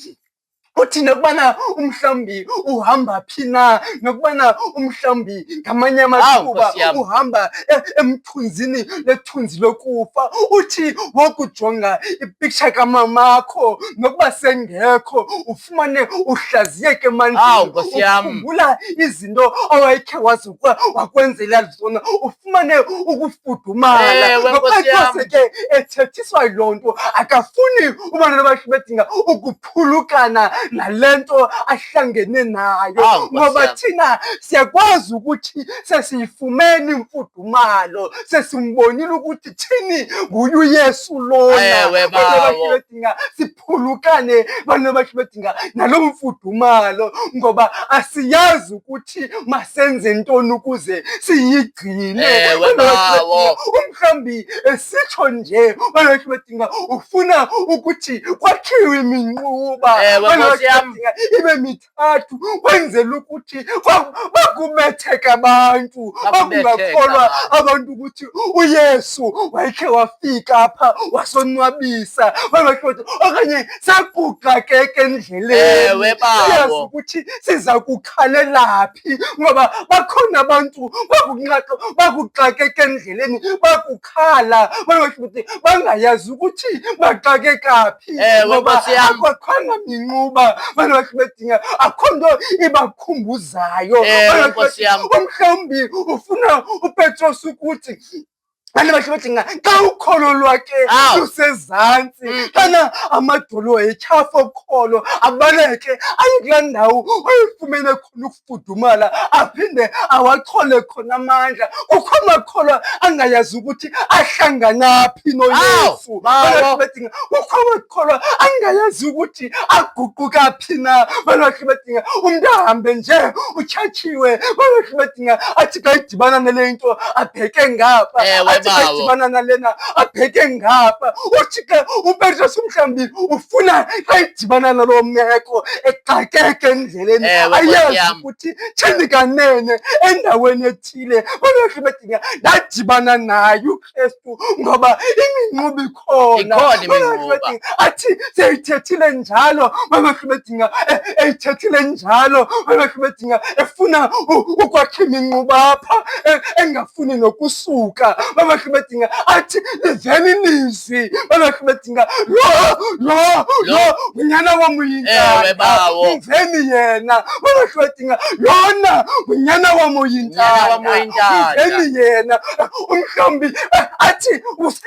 G: uthi nokubana umhlawumbi uhamba phi na, nokubana umhlawumbi ngamanye amathuba uhamba emthunzini lethunzi lokufa, uthi wokujonga ipicture kamamakho nokuba sengekho ufumane uhlaziyeke emandleni, ukhumbula izinto awayekhe wakwenzela zona, ufumane ukufudumala. Nokuba ke ethethiswa loo nto akafuni ubantwana bahle bedinga ukuphulukana nalento ahlangene nayo, ngoba thina siyakwazi ukuthi sesiyifumene imfudumalo, sesimbonile ukuthi thini nguye uYesu lona. Bantwana bedinga siphulukane, bantwana bahle bedinga nalo mfudumalo, ngoba asiyazi ukuthi masenze ntoni ukuze siyigcine. Umhlawumbi esitsho nje, bantwana bahle bedinga ufuna ukuthi kwakhiwe iminquba ibe mithathu, kwenzela ukuthi bakubetheka abantu, bakungakholwa abantu ukuthi uYesu wayekhe wafika apha wasonwabisa, okanye saquqa ke endleleni, siyazi ukuthi siza kukhalela phi, ngoba bakhona abantu bakuxakeka endleleni bakukhala, bangayazi ukuthi baxakeka phi, ngoba akwakhanga minquba. Bantwana bahle bedinga akho nto ibakhumbuzayo. Umhlawumbi ufuna uPetros ukuthi bantu bahle bedinga xa ukholo lwakhe lusezantsi, xana amadolo etyhafa okholo abaleke aye kulaa ndawo ayifumene khona ukufudumala, aphinde awachole khona amandla. Kukho amakholwa angayazi ukuthi ahlangana phi noYesu. Kukho amakholwa angayazi ukuthi aguquka phi na. Bantu bahle bedinga umntu ahambe nje utshatshiwe, bantu bahle bedinga athi xa idibana nale nto abheke ngapha, ayidibana nalena abheke ngapha. Uthi ke uPetros umhlawumbi ufuna xa idibana naloo meko exakeke endleleni, ayazi ukuthi thini kanene endaweni ethile. Bantu bahle bedinga ndadibana naye uKristu, ngoba iminquba ikhona. Athi seyithethile njalo, bantu bahle bedinga eyithethile njalo, bantu bahle bedinga efuna ukwakha iminquba apha engafuni nokusuka. Bantu bahle bedinga athi liveni ilizwi, bantu bahle bedinga lo ngunyana wam uyintanda, mveni yena. Bantu bahle bedinga lona ngunyana wam uyintanda, mveni yena. Umhlawumbi athi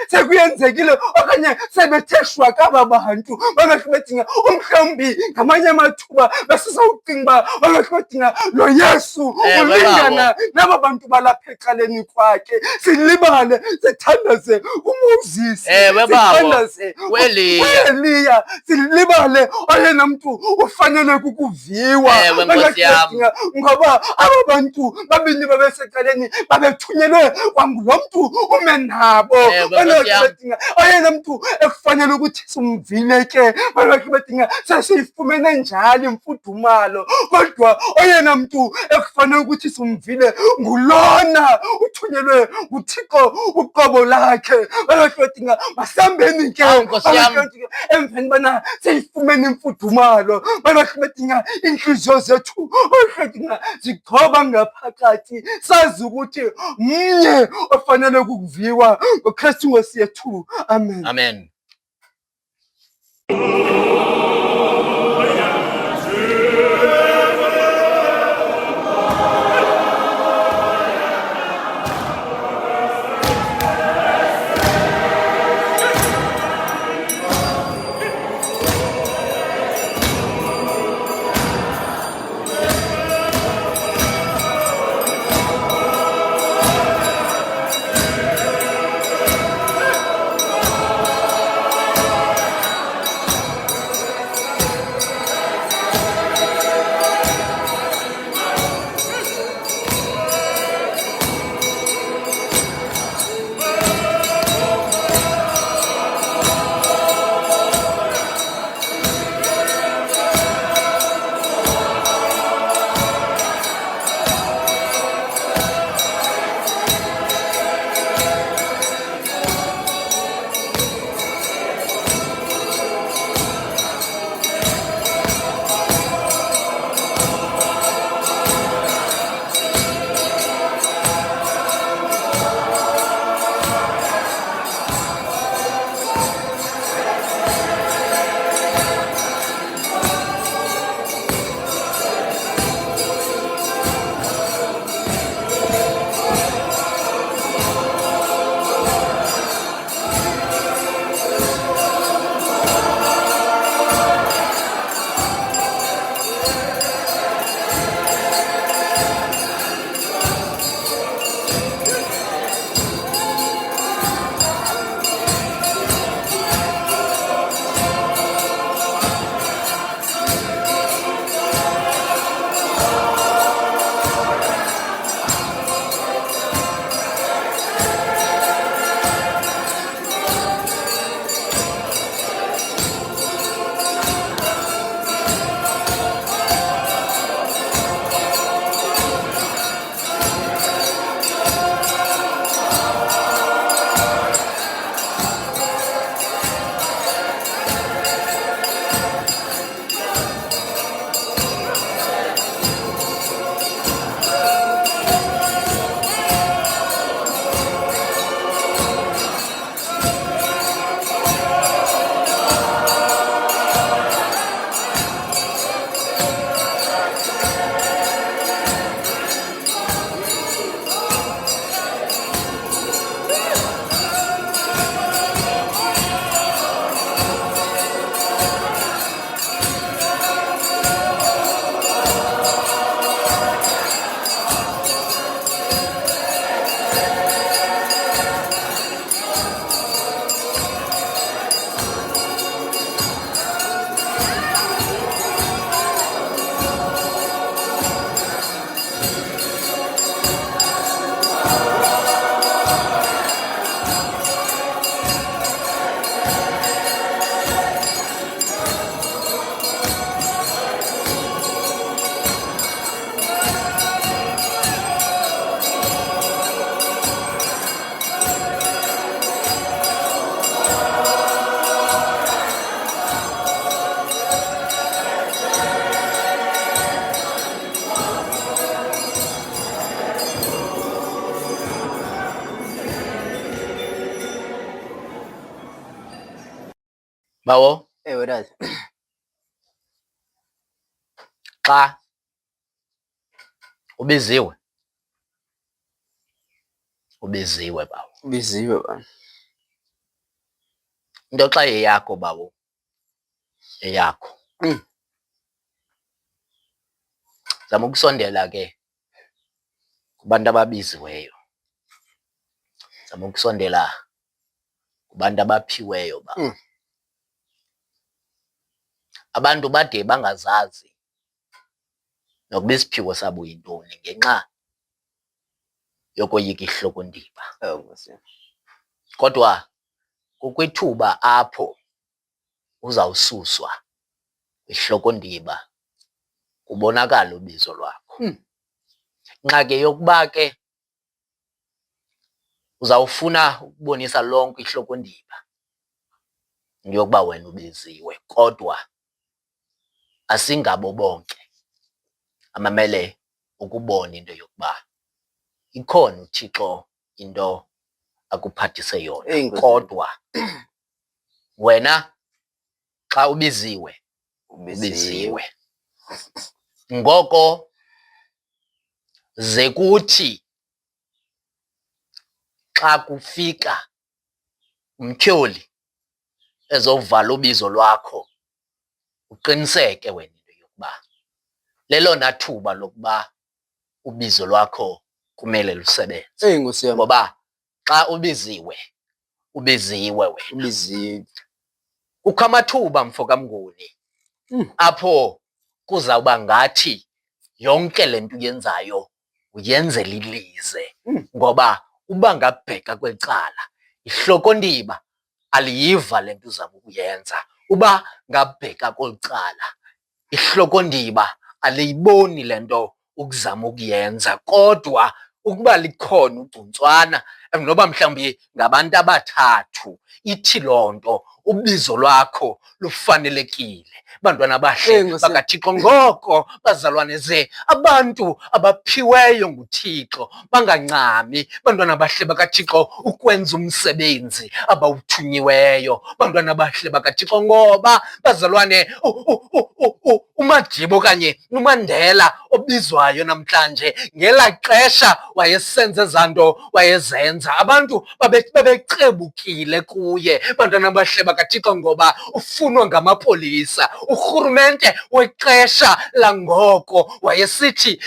G: sekuyenzekile okanye sebethe shwaka aba bantu, bantu bahle bedinga umhlawumbi ngamanye amathuba besizawucinga uba bantu bahle bedinga lo Yesu ulingana naba bantu balapha ecaleni kwakhe, silibale silibale sithandaze uMoses,
H: Ewe baba,
G: sithandaze uEliya, silibale oyena mntu ufanele kukuviwa.
H: Ewe Nkosi yami.
G: Ngoba aba bantu babini babesecaleni babethunyelwe kwangulo mntu ume nabo. Oyena mntu ekufanele ukuthi simvile ke, balokhu bedinga sesiyifumene njalo imfudumalo, kodwa oyena mntu ekufanele ukuthi simvile ngulona uthunyelwe nguThixo uqobo lakhe. Balokhu bedinga masambeni ke emveni bana seyifumene imfudumalo, balokhu bedinga inhliziyo zethu bedinga zigcoba ngaphakathi, sazi ukuthi mnye ofanele ukuviwa ngoKristu Nkosi yethu. Amen.
H: Amen. Bawo,
G: Ewe dad.
H: xa ubiziwe bawo.
G: Ubiziwe bana.
H: Into xa yeyakho bawo, yeyakho. Zama ukusondela ke kubantu ababiziweyo. zama ukusondela kubantu abaphiweyo ba. Abantu bade bangazazi nokuba isiphiwo sabo yintoni ngenxa yokoyika ihlokondiba. Kodwa kukwithuba apho uzawususwa ihlokondiba kubonakala ubizo lwakho. Ngxaki yokuba ke uzawufuna ukubonisa lonke ihlokondiba ngiyokuba wena ubiziwe, kodwa asingabo bonke amamele ukubona into yokuba ikhona uThixo into akuphathise yona. Kodwa wena xa ubiziwe ubiziwe. Ngoko ze kuthi xa kufika umtyholi ezovala ubizo lwakho uqiniseke wena into yokuba lelona thuba lokuba ubizo lwakho kumele lusebenze. Ngoba xa ubiziwe ubiziwe wena. Kukho amathuba mfo kaMnguni apho kuzawuba ngathi yonke le nto uyenzayo uyenzela ilize. Ngoba uba ngabheka kwecala ihlokondiba aliyiva le nto uzama ukuyenza. Uba ngabheka kwecala ihlokondiba aliyiboni le nto ukuzama ukuyenza. Kodwa ukuba likhona ugcuntswana noba mhlawumbi ngabantu abathathu, ithi loo nto ubizo lwakho lufanelekile. Bantwana bahle bakaThixo, ngoko bazalwane ze abantu abaphiweyo nguThixo bangancami, bantwana bahle bakaThixo, ukwenza umsebenzi abawuthunyiweyo. Bantwana bahle bakaThixo, ngoba bazalwane uMadiba okanye uMandela obizwayo namhlanje ngelaa xesha wayesenza ezaa nto wayezenza, abantu babecebukile kuye. Bantwana bahle bakaThixo, ngoba ufunwa ngamapolisa. Urhulumente wexesha langoko wayesithi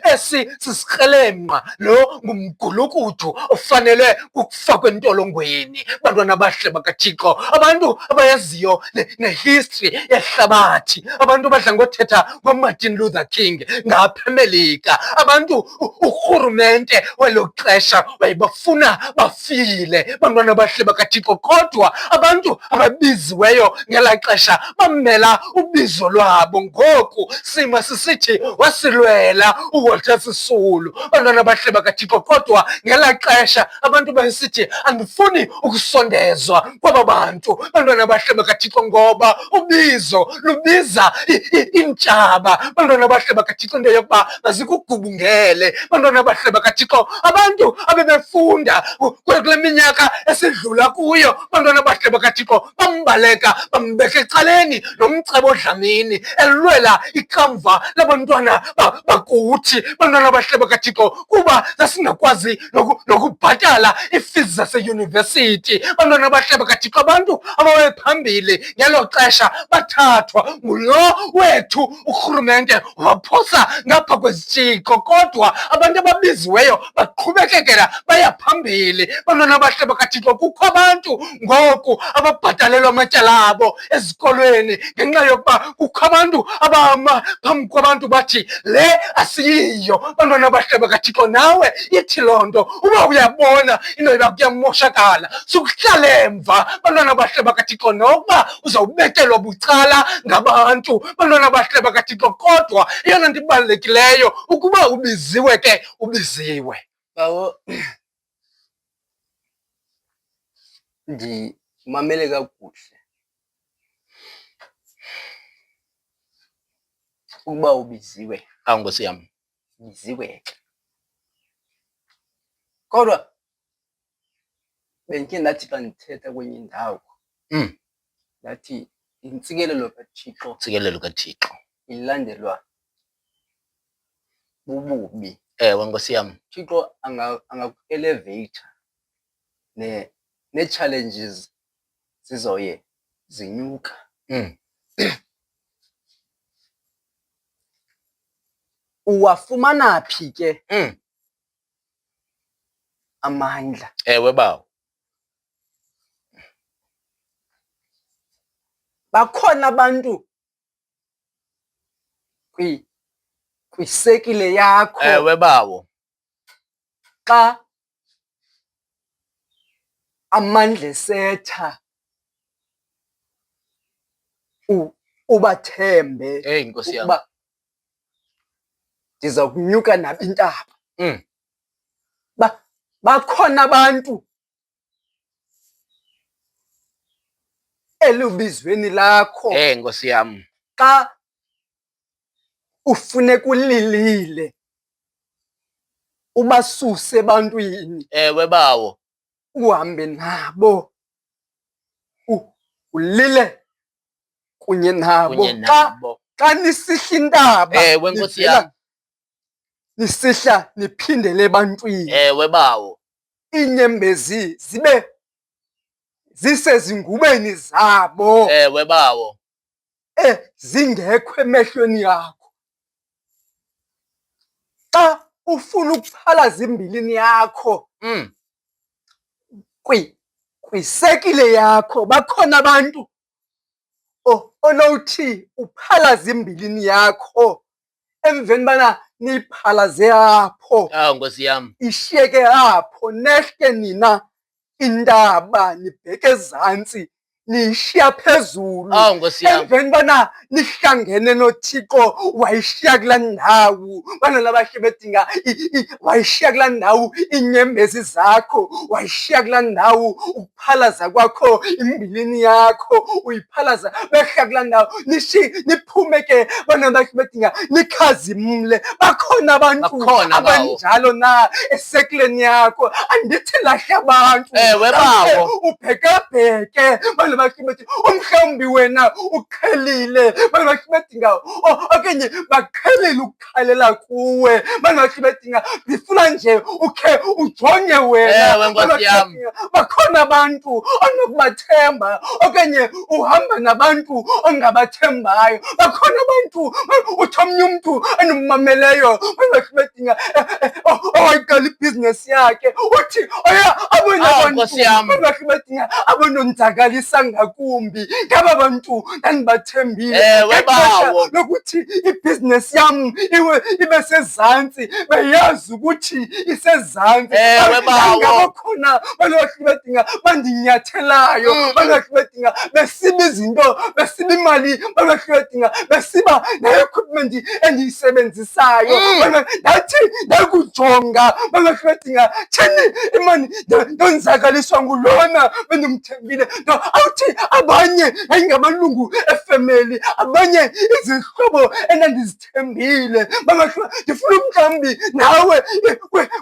H: esi sisikrelemnqa, lo ngumgulukudu ofanele ukufakwa entolongweni. Bantwana bahle bakaThixo, abantu abayaziyo nehistory yehlabathi, abantu badla ngothetha ngoMartin Luther King ngapha eMelika, abantu urhulumente welo xesha wayebafuna bafile. Bantwana bahle bakaThixo, kodwa abantu ababiziweyo ngelaa xesha bamela ubizo lwabo. Ngoku sima sisithi wasilwela uWalter Sisulu. Bantwana bahle bakaThixo, kodwa ngelaa xesha abantu bayesithi andifuni ukusondezwa kwaba bantu. Bantwana bahle bakaThixo, ngoba ubizo lubiza intshaba. Bantwana bahle bakaThixo, into yokuba mazikugubungele. Bantwana bahle bakaThixo, abantu abebefunda kule minyaka esidlula kuyo, bantwana bahle bakaThixo, bambaleka bambeka ecaleni nomcebo Dlamini elwela ikamva labantwana bakuthi. Bantwana bahle bakaThixo, kuba zasingakwazi nokubhatala iifizi zaseyunivesithi. Bantwana bahle bakaThixo, abantu ababephambili ngelo xesha bathathwa ngulo wethu urhulumente waphosa ngapha kwezitshixo, kodwa abantu ababiziweyo baqhubekekela baya phambili. Bantwana bahle bakaThixo, kukho abantu ngoku ababhatalelwa amatyala abo ezikolweni ngenxa yokuba kukho abantu abama phambi kwabantu bathi le asiyiyo. Bantwana bahle bakaThixo, nawe ithi loo nto. Uba uyabona into yoba kuyamoshakala, sukuhlala emva. Bantwana bahle bakaThixo, nokuba uzawubekelwa bucala ngabantu. Bantwana bahle bakaThixo, kodwa eyona nto ibalulekileyo ukuba ubiziwe ke ubiziwe.
D: Bawo, ndimamele kakuhle. Ukuba ubiziwe,
H: Nkosi yam,
D: biziwe ke. Kodwa bendike ndathi xa ndithetha kwenye indawo ndathi intsikelelo kaThixo,
H: ntsikelelo kaThixo
D: ilandelwa bububi.
H: Ewe Nkosi yam.
D: Thixo angaku-eleveyitha nee-challenges zizoye zinyuka. Uwafumana phi ke
G: amandla.
H: Ewe bawo.
G: Bakhona abantu kwisekile yakho
H: Ewe bawo.
G: xa amandla esetha ubathembe
H: Hey Nkosi yami.
G: ukuba ndiza kunyuka nabo intaba. Bakhona abantu elubizweni lakho
H: Hey Nkosi yami.
G: xa ufune kulilile ubasuse ebantwini
H: Ewe bawo.
G: uhambe nabo ulile kunye nabo
H: Kunye nabo.
G: xa nisihla intaba.
H: Ewe Nkosi yami.
G: nisihla niphindele ebantwini.
H: Ewe bawo.
G: Iinyembezi zibe zisezingubeni zabo
H: Ewe bawo.
G: zingekho emehlweni yakho. Xa ufuna ukuphalaza imbilini yakho kwisekile yakho bakhona abantu onowuthi uphalaze imbilini yakho emveni bana niyiphalaze apho
H: Awu Nkosi yami.
G: ishiyeke apho nehle nina intaba nibheke ezantsi niyishiya phezulu.
H: Awu Nkosi yami.
G: Emveni bana nihlangene noThixo wayishiya kulaa ndawo bana labahle bedinga wayishiya kulaa ndawo iinyembezi zakho wayishiya kulaa ndawo ukuphalaza kwakho imbilini yakho uyiphalaza behla kulaa ndawo niphume ke bana bahle bedinga nikhazimle. Bakhona abantu abanjalo na esekuleni yakho. Andithi lahle abantu.
H: Ewe bawo.
G: Ubhekabheke bana bahle bethi umhlawumbi wena uqhelile bana bahle bedinga okanye baqhelile ukukhalela kuwe bana bahle bedinga ndifuna nje ukhe ujonge wena.
H: Ewe Nkosi yami.
G: Bakhona abantu onokubathemba okanye uhamba nabantu ongabathembayo. Bakhona abantu uthi omnye umntu endimmameleyo bana bahle bedinga owayiqala ibhizinesi yakhe uthi abanye abantu bana bahle bedinga abononzakalisa ngakumbi ngaba bantu ndandibathembile.
H: Ewe bawo.
G: Lokuthi ibhizinesi yam ibe sezantsi beyazi ukuthi isezantsi.
H: Ewe bawo.
G: Ngabakhona bana bahle bedinga bandinyathelayo bana bahle bedinga besiba izinto besiba imali bana bahle bedinga besiba ne-equipment endiyisebenzisayo. Ndathi ndakujonga bana bahle bedinga theni imani ndonzakaliswa ngulona bendimthembile. Awuthi abanye yayingamalungu efemeli abanye izihlobo endandizithembile. Ndifuna umhlawumbi nawe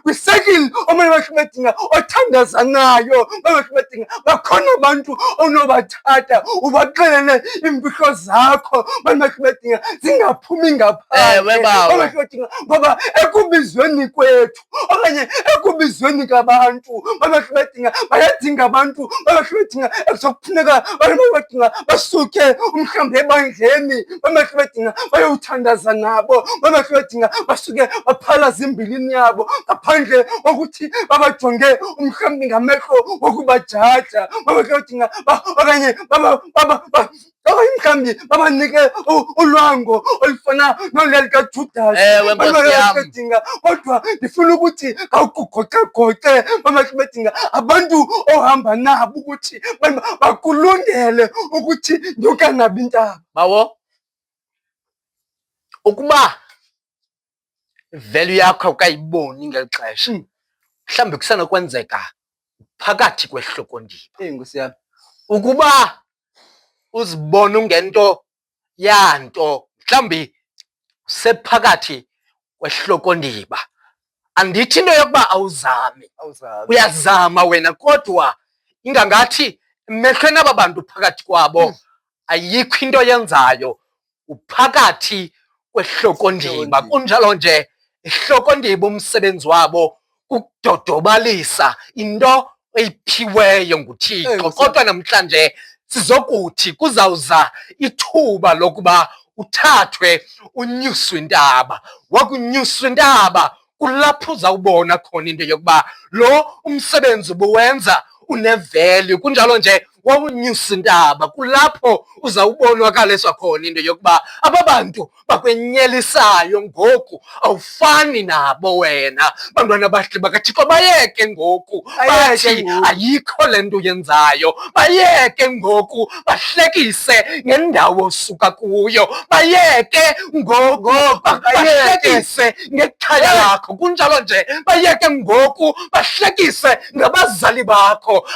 G: kwisekile omane bahle bedinga othandazanayo bana bahle bedinga bakhona abantu onobathatha ubaxelele iimfihlo zakho bana bahle bedinga zingaphumi ngaphandle.
H: Ewe bawo.
G: Bana bahle bedinga ngoba ekubizweni kwethu okanye ekubizweni kwabantu bana bahle bedinga bayadinga abantu bana bahle bedinga ekuzokufuneka bana bahle bedinga basuke umhlawumbi ebandleni bana bahle bedinga bayowuthandaza nabo bana bahle bedinga basuke baphalaza imbilini yabo ngaphandle kokuthi babajonge umhlawumbi ngamehlo wokubajaja bana bahle bedinga okanye mhlawumbi babanike ulwango olufana noluya likaJudasi.
H: Ewe Nkosi yami.
G: bedinga kodwa ndifuna ukuthi kawukugocegoce bana bahle bedinga abantu ohamba nabo ukuthi bakulungele ukuthi nyuka nabo intaba.
H: Bawo. Ukuba value yakho awukayiboni ngeli xesha mhlawumbi kusenokwenzeka phakathi kwehlokondiba.
G: Nkosi yami.
H: Ukuba uzibona ungento yanto mhlawumbi sephakathi kwehlokondiba andithi into yokuba awuzame. Uyazama wena kodwa ingangathi emehlweni aba bantu phakathi kwabo ayikho into yenzayo uphakathi kwehlokondiba. Kunjalo nje ihlokondiba umsebenzi wabo kukudodobalisa into eyiphiweyo nguThixo. Kodwa namhlanje sizokuthi kuzawuza ithuba lokuba uthathwe unyuswe intaba. Wakunyuswa intaba kulapho uzawubona khona into yokuba lo umsebenzi ubuwenza unevalue. Kunjalo nje wawunyusa intaba, kulapho uzawubonakaliswa khona into yokuba aba bantu bakwenyelisayo ngoku awufani nabo wena. Bantwana bahle bakaThixo bayeke ngoku bathi ayikho le nto uyenzayo, bayeke ngoku bahlekise ngendawo osuka kuyo, bayeke ngoku bahlekise ngekhaya lakho. Kunjalo nje bayeke ngoku bahlekise ngabazali bakho.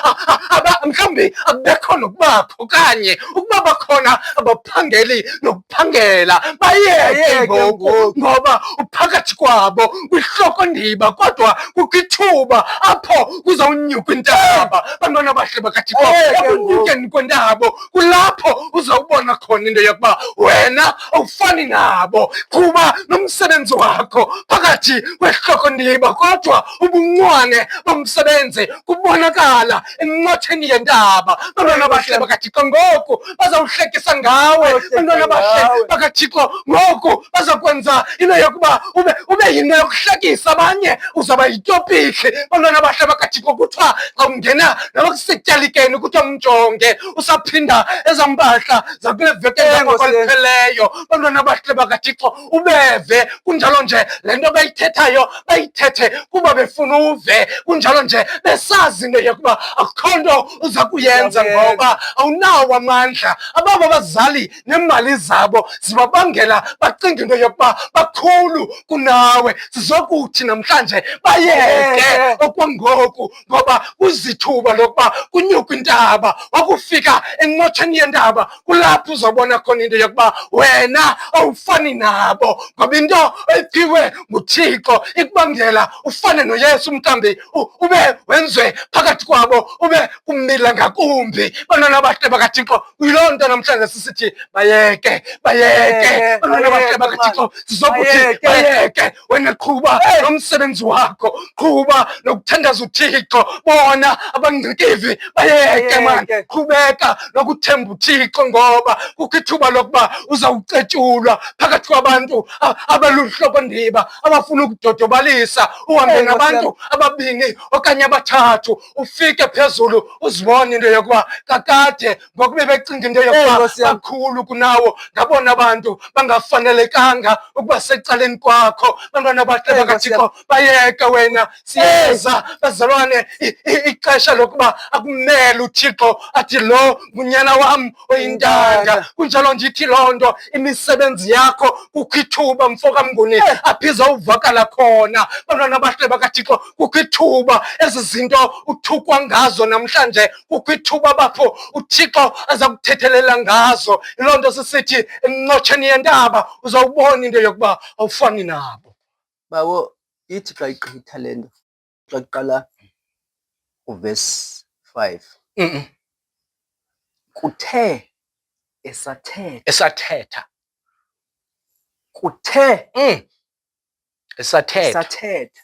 H: Mhlawumbi akubekho nokubakho kanye ukuba bakhona abaphangeli nokuphangela, bayeke ngoku ngoba uphakathi kwabo kwihloko-ndiba kodwa kukho ithuba apho kuzawunyuka intaba. Bantwana bahle bakaThixo, ekunyukeni kwentabo kulapho uzawubona khona into yokuba wena awufani nabo. Kuba nomsebenzi wakho phakathi kwehloko-ndiba kodwa ubuncwane bomsebenzi kubonakala encotheni yentaba. Bantwana bahle bakaThixo, ngoku bazawuhlekisa ngawe. Bantwana bahle bakaThixo, ngoku bazakwenza into yokuba ube yinto yokuhlekisa, abanye uzawuba yitopiki. Bantwana bahle bakaThixo, kuthiwa xa ungena nabakusetyalikeni kuthiwa mjonge usaphinda ezaa mpahla zakule veki ezakwalipheleyo. Bantwana bahle bakaThixo, ubeve. Kunjalo nje le nto bayithethayo bayithethe kuba befuna uve. Kunjalo nje besazi into yokuba akukho nto uza kuyenza ngoba awunawo amandla. Ababo abazali nemali zabo zibabangela bacinga into yokuba bakhulu kunawe. Sizokuthi namhlanje bayeke okwangoku ngoba kuzithuba lokuba kunyuka intaba. Wakufika encotheni yentaba kulapho uzawubona khona into yokuba wena awufani nabo, ngoba into ephiwe nguThixo ikubangela ufane noYesu mkambi, ube wenziwe phakathi kwabo, ube kumila ngakumbi. Bantwana bahle bakaThixo, yiloo nto namhlanje sisithi bayeke. Bantwana bahle bakaThixo, sizokuthi bayeke. Wena qhuba nomsebenzi wakho, qhuba nokuthandaza uThixo. Bona abangcikivi bayeke mani, qhubeka nokuthemba uThixo ngoba kukho ithuba lokuba uzawucetyulwa phakathi kwabantu abaluhloko-ndiba abafuna ukudodobalisa. Uhambe nabantu ababini okanye abathathu ufike phezulu uzibone into yokuba kakade ngoku bebecinga into yokuba bakhulu kunawo ngabona abantu bangafanelekanga ukuba secaleni kwakho. Bantwana bahle bakaThixo, bayeke wena. Siyeza bazalwane, ixesha lokuba akumele uThixo athi lo ngunyana wam oyintanda. Kunjalo ndithi loo nto imisebenzi yakho kukho ithuba mfo kaMnguni aphiza uvakala khona. Bantwana bahle bakaThixo, kukho ithuba ezi zinto uthukwa ngazo namhlanje, kukho ithuba bapho uThixo aza kuthethelela ngazo. Yiloo nto sisithi encotheni yentaba uzawubona into yokuba awufani nabo.
D: Bawo, ithi xa igqitha le nto, xa kuqala uvesi 5, kuthe
H: esathetha
D: kuthe
H: esathetha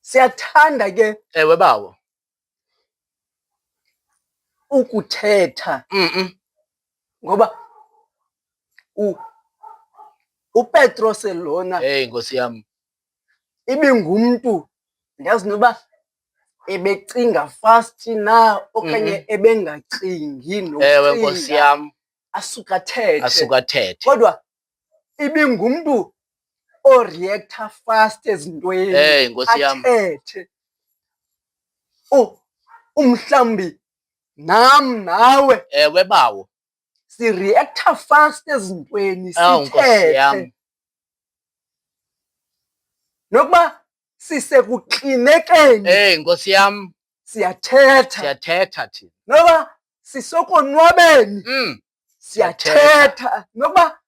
D: siyathanda ke
H: ewe bawo
D: ukuthetha ngoba uPetros lona
H: Nkosi yam
D: ibingumntu ndiyazi noba ebecinga fast na okanye ebengacingi
H: ewe Nkosi yam
D: asukathethe kodwa ibingumntu oreactor fast ezintweni
H: Nkosi yam
D: athethe. Umhlambi nam nawe
H: ewe bawo
D: sireactor fast ezintweni
H: Nkosi yam
D: sithethe nokuba sisekuxinekeni
H: Nkosi yam
D: siyathetha
H: thina
D: noba sisokonwabeni siyathetha nokuba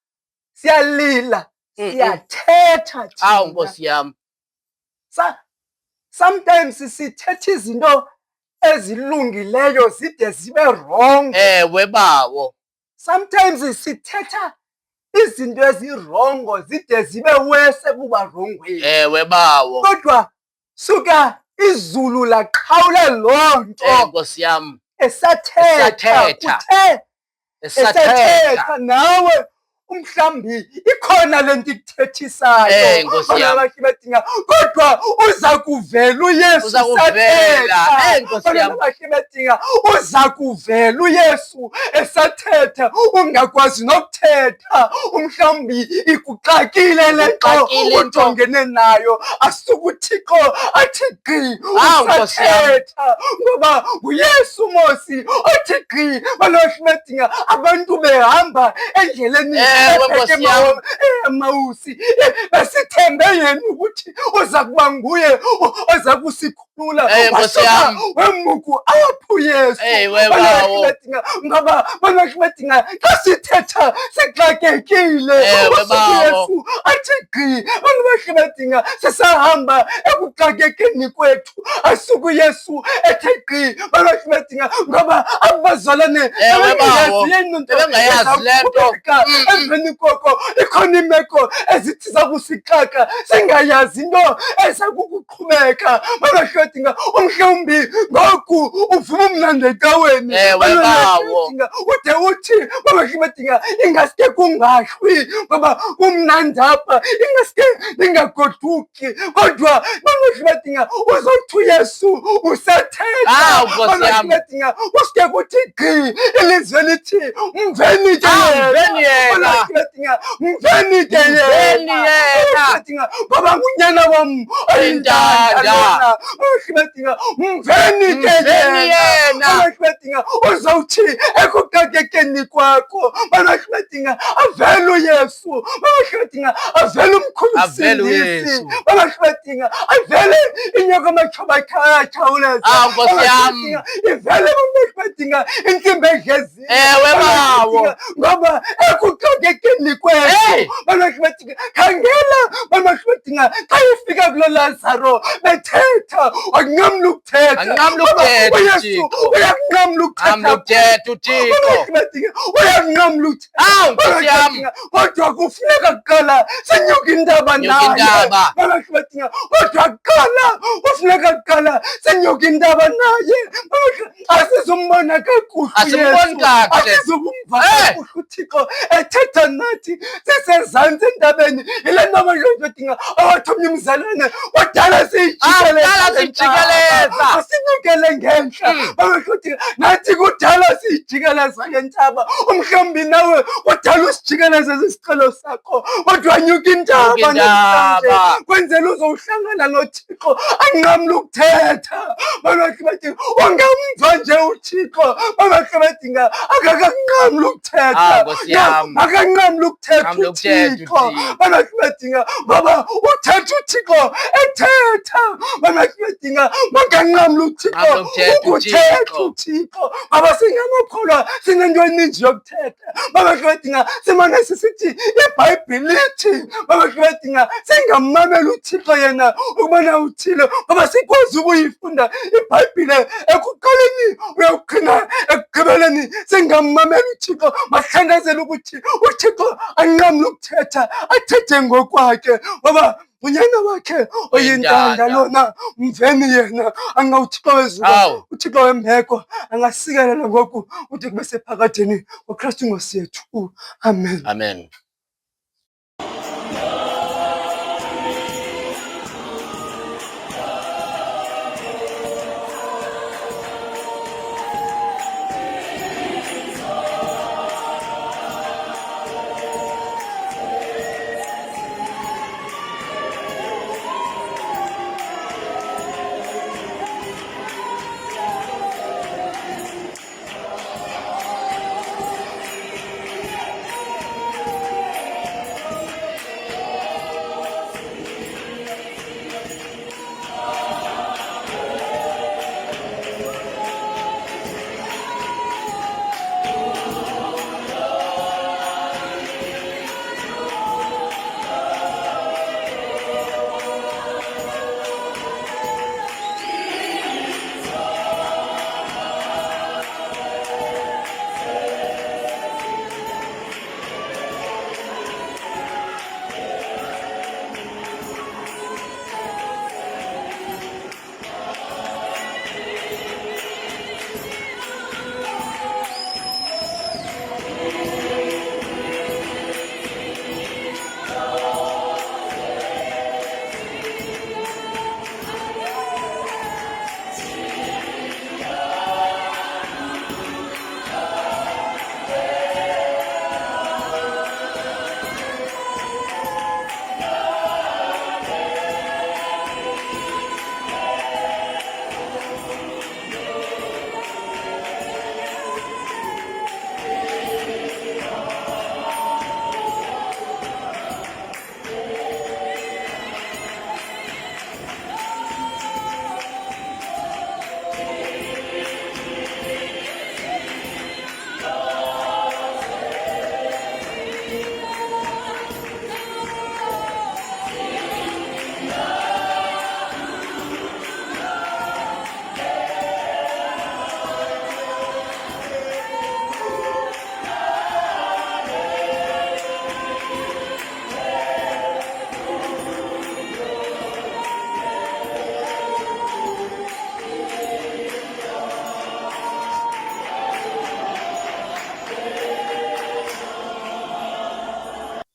D: siyalila siyathetha thina.
H: Nkosi yam
D: Sometimes sithetha izinto ezilungileyo zide zibe wrong.
H: Ewe bawo
D: Sometimes sithetha izinto ezirongo zide zibe worse kuba wrongweni.
H: ewe bawo
D: Kodwa suka izulu laqhawula loo nto
H: Nkosi yam
D: esathetha kuthe
G: esathetha nawe umhlambi ikhona lento ikuthethisayo
H: Nkosi yami.
G: Abantu bedinga kodwa uza kuvela uYesu
H: Uza kuvela. Nkosi yami.
G: Abantu bedinga uza kuvela uYesu esathetha ungakwazi nokuthetha umhlambi ikuxakile lento
H: Ikuxakile into.
G: ujongene nayo asukuthixo athi gqi
H: Nkosi yami.
G: usathetha ngoba uYesu mosi othi gqi abantu bedinga abantu behamba endleleni
H: Nkosi yami.
G: Emausi basithembe yena ukuthi uza kuba nguye oza kusikhulula
H: Nkosi yami.
G: wemuku apho Yesu
H: webawo.
G: ngoba abantu bedinga xa sithetha sixakekile
H: webawo.
G: Yesu athi gqi abantu bedinga sisahamba ekuxakekeni kwethu asuku Yesu ethe gqi abantu bedinga ngoba abazalwane
H: webawo. Bebengayazi le nto.
G: emveni koko ikhona imeko ezithi zakusixaka singayazi into eza kukuqhubeka balahlodinga umhlawumbi ngoku uvuma umnandi ecaweni
H: webawo.
G: ude uthi balahlodinga ingaske kungahlwi ngoba kumnandi apha ingaske lingagoduki kodwa balahlodinga uzothi uYesu usathetha balahlodinga uske kuthi gqi ilizwe lithi mveni ke mveni ke yena ngoba ngunyana wam oyintanda mveni ke yena uzawuthi ekuxakekeni kwakho balahlodinga avele uYesu balahlodinga avele umkhulusidisi balahlodinga avele inyoko amaxhoba akhawuleza ivele balahlodinga intsimbi edlezini ngoba ekuxakekeni kwethu balahlodinga khangela balahlodinga xa ifika kulo Lazaro bethetha wakunqamla ukuthetha uYesu uyakunqamla ukuthetha uyakunqamla ukuthetha kodwa kufuneka kuqala senyuka intaba naye balahlodinga kodwa kuqala kufuneka kuqala senyuka intaba naye asizumbona kakuhle asizukumva kakuhle uThixo ethetha nathi sisezantsi entabeni yile nto balahlodinga awathi omnye umzalwane wadala siyijikeleza asinyukele ngentla balahlodinga nathi kudala siyijikeleza ngentaba umhlawumbi nawe udala usijikeleza zisicelo sakho kodwa nyuka intaba namhlanje kwenzela uzowuhlangana noThixo anqamla ukuthetha balahlodinga ungamva nje uThixo balahlodinga akakanqamla ukuthetha akanqamla ukuthetha uThixo balahlodinga ngoba uthetha uThixo ethetha balahlodinga makanqamla uThixo ukuthetha uThixo ngoba singamakholwa sinento eninji yokuthetha balahlodinga simane sisithi iBhayibhile lithi balahlodinga singamamela uThixo yena ukubana uthile ngoba sikwazi ukuyifunda iBhayibhile ekuqaleni uyawugcina ekugqibeleni singamamela uThixo mahlandazela ukuthi uThixo anqamla ukuthetha athethe ngokwakhe ngoba unyana wakhe oyintanda lona mveni yena angawuThixo wezuba uThixo wembeko angasikelela ngoku uthi kube sephakathini ngoKristu Nkosi yethu amen.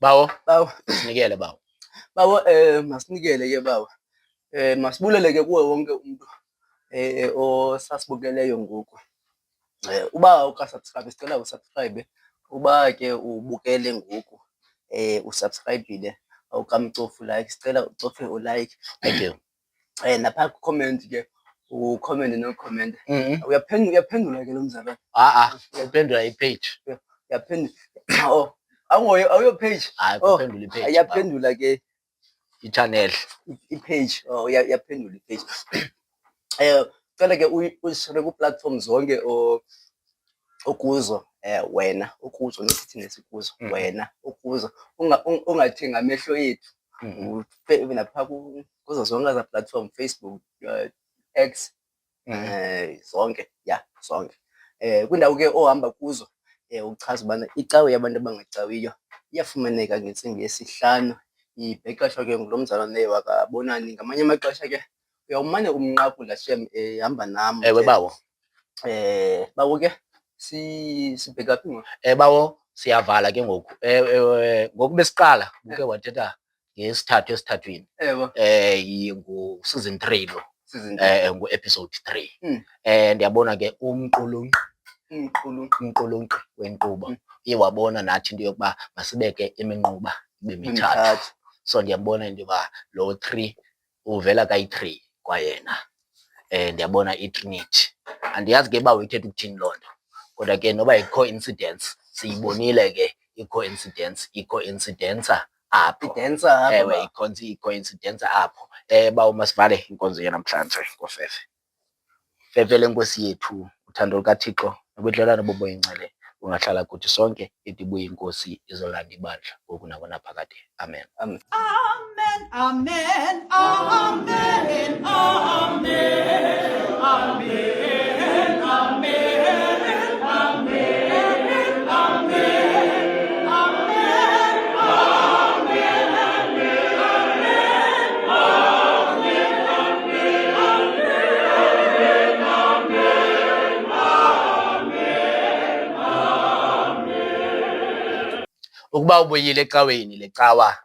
H: Bawo,
G: bawo
H: sinikele bawo.
G: bawo masinikele ke bawo masibulele ke kuwe wonke umuntu osasibukeleyo ngoku uba ukasubscribe sicela usubscribe uba ke ubukele ngoku usubscribile awukamcofu like sicela ucofe ulike
H: Thank you.
G: napha comment ke ucomment no comment uyaphendula ke lo mzalwane
H: Uphendula ipage.
G: uyaphendula oh awuyo page
H: Hayi, kuphendula ipage.
G: ayaphendula ke
H: I-channel.
G: i-page yaphendula i-page cela ke uyishare ku-platform zonke okuzo wena okuzo nesithi nesikuzo wena okuzo ungathenga amehlo yethu lapha kuzo zonke za platform Facebook X zonke zonke kwindawo ke ohamba kuzo uchaza ubana icawe yabantu abangacawiyo iyafumaneka ngentsimbi yesihlanu ibhexeshwa ke ngulo mzalwane wakabonani ngamanye amaxesha ke uyawumane umnqakula shem ehamba nam
H: Ewe bawo.
G: bawo ke sibheka phi ngoku
H: Bawo, siyavala ke ngoku. Ngoku besiqala buke wathetha ngesithathu esithathwini.
G: ewe
H: Ngu-season 3 lo.
G: season
H: Ngu-episode 3. Ndiyabona ke umqulunqi wenkqubo iye wabona nathi into yokuba masibeke iminquba ibe mithathu. So ndiyabona into yoba lo 3 uvela kayi-3 kwayena. Ndiyabona i-Trinity. Andiyazi ke uba uyithetha ukuthini loo nto, kodwa ke noba yi-coincidence siyibonile ke i-coincidencer apho. Ewe, i-coincidence apho. Bawo, masivale inkonzo yanamhlanje ngofefe. Fefe lenkosi yethu, uthando lukaThixo nobudlelwane bobuyingcele bungahlala kuthi sonke ide ibuye inkosi izolanda ibandla ngoku naphakade. Amen.
E: Amen, amen, amen, amen, amen, amen, amen,
H: Ukuba ubuyile ecaweni, le cawa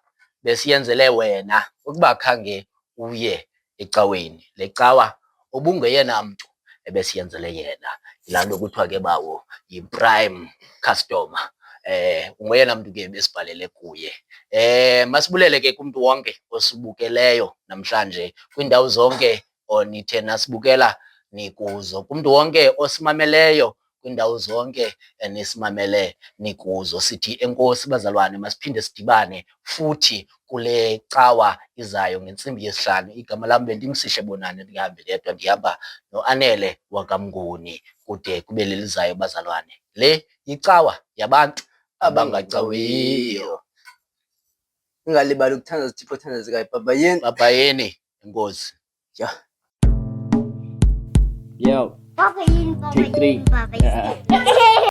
H: besiyenzele wena. Ukuba khange uye ecaweni, le cawa ubungeyena mntu ebesiyenzele yena. Yilaa nto kuthiwa ke bawo yi-prime customer. Ungoyena mntu ke besibhalele kuye. Masibulele ke kumntu wonke osibukeleyo namhlanje kwiindawo zonke onithe nasibukela nikuzo. Kumntu wonke osimameleyo kwiindawo zonke nisimamele nikuzo. Sithi enkosi bazalwane, masiphinde sidibane futhi kule cawa izayo ngentsimbi yesihlanu. Igama lam bendimsihle Bonani, ndingahambi ndedwa, ndihamba noAnele wakamnguni kude kube lelizayo bazalwane. Le yicawa yabantu abangacawiyo.
G: ungalibali ukuthandaza uThixo othandazekayo.
H: Bhabhayeni, enkosi.
D: Yo,
B: Papa,
D: Take 3.
B: Papa.